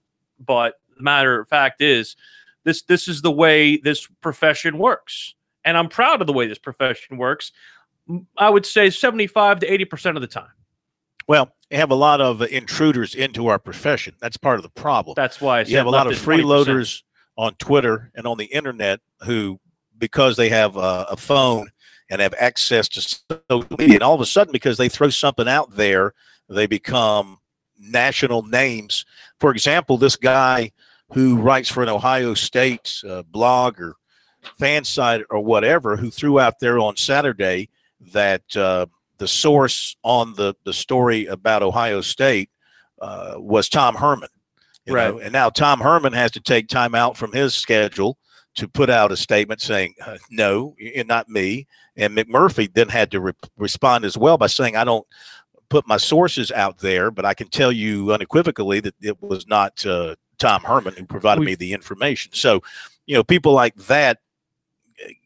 S3: but the matter of fact is, this is the way this profession works, and I'm proud of the way this profession works. I would say 75 to 80% of the time.
S6: Well, you have a lot of intruders into our profession. That's part of the problem.
S3: That's why
S6: you have a lot of freeloaders on Twitter and on the internet who, because they have a phone and have access to social media, and all of a sudden, because they throw something out there, they become national names. For example, this guy who writes for an Ohio State blog or fan site or whatever, who threw out there on Saturday that the source on the story about Ohio State was Tom Herman. You know? And now Tom Herman has to take time out from his schedule to put out a statement saying, no, you're not me. And McMurphy then had to respond as well by saying, I don't put my sources out there, but I can tell you unequivocally that it was not Tom Herman who provided me the information. So, you know, people like that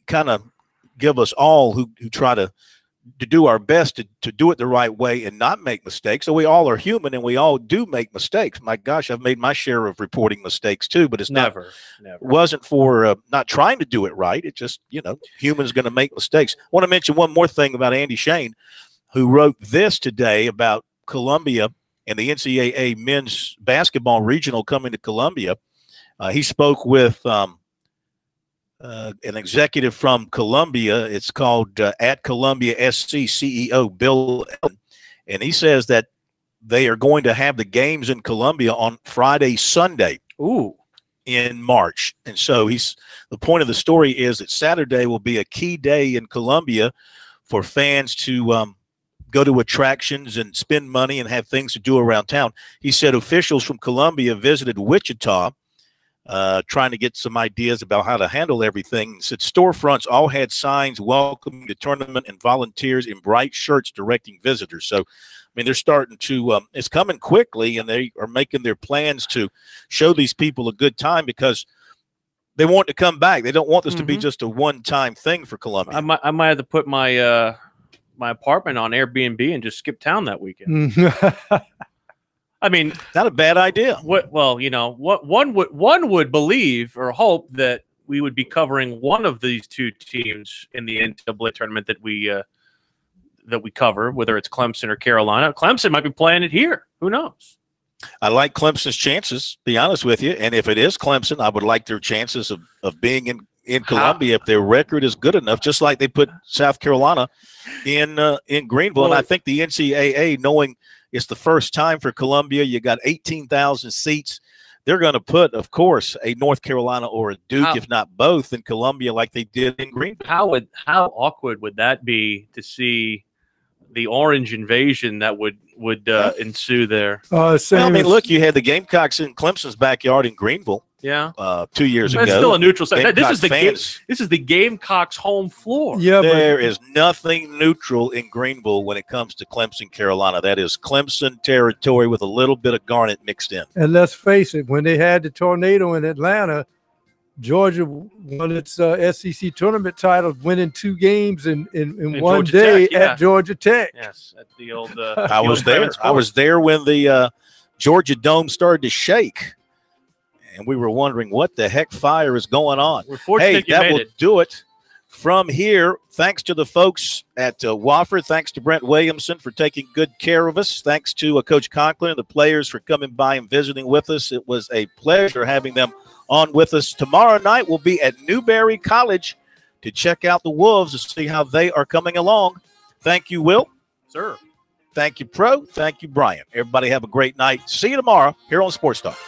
S6: kind of give us all who try to do our best to do it the right way and not make mistakes. So we all are human and we all do make mistakes. My gosh, I've made my share of reporting mistakes too, but it's never wasn't for not trying to do it right. It's just, you know, humans going to make mistakes. I want to mention one more thing about Andy Shane, who wrote this today about Columbia and the NCAA men's basketball regional coming to Columbia. He spoke with an executive from Columbia. It's called at Columbia SC CEO Bill Ellen, and he says that they are going to have the games in Columbia on Friday, Sunday. In March. And so the point of the story is that Saturday will be a key day in Columbia for fans to go to attractions and spend money and have things to do around town. He said officials from Columbia visited Wichita trying to get some ideas about how to handle everything. Said storefronts all had signs welcoming the tournament and volunteers in bright shirts directing visitors. So, I mean, they're starting to it's coming quickly, and they are making their plans to show these people a good time because they want to come back. They don't want this to be just a one-time thing for Columbia.
S3: I might have to put my my apartment on Airbnb and just skip town that weekend. I mean,
S6: not a bad idea.
S3: Well, you know, what one would believe or hope that we would be covering one of these 2 teams in the NCAA tournament that we cover, whether it's Clemson or Carolina. Clemson might be playing it here. Who knows?
S6: I like Clemson's chances, be honest with you. And if it is Clemson, I would like their chances of being in Columbia if their record is good enough, just like they put South Carolina in Greenville. And I think the NCAA, knowing it's the first time for Columbia, you got 18,000 seats. They're going to put, of course, a North Carolina or a Duke, if not both, in Columbia like they did in Greenville.
S3: How awkward would that be to see the orange invasion that would ensue there?
S6: Well, I mean, look, you had the Gamecocks in Clemson's backyard in Greenville.
S3: Yeah,
S6: 2 years ago.
S3: It's still a neutral site. This
S6: is
S3: the Gamecocks' home floor.
S4: Yeah,
S6: there is nothing neutral in Greenville when it comes to Clemson, Carolina. That is Clemson territory with a little bit of Garnet mixed in.
S4: And let's face it, when they had the tornado in Atlanta, Georgia won its SEC tournament title, winning 2 games in one
S3: Georgia
S4: day
S3: Tech,
S4: at Georgia Tech.
S3: Yes, at the old.
S6: I was there. I was there when the Georgia Dome started to shake. And we were wondering what the heck fire is going on.
S3: We're fortunate
S6: that will do it from here. Thanks to the folks at Wofford. Thanks to Brent Williamson for taking good care of us. Thanks to Coach Conklin and the players for coming by and visiting with us. It was a pleasure having them on with us. Tomorrow night we'll be at Newberry College to check out the Wolves to see how they are coming along. Thank you, Will.
S3: Sir.
S6: Thank you, Pro. Thank you, Brian. Everybody have a great night. See you tomorrow here on Sports Talk.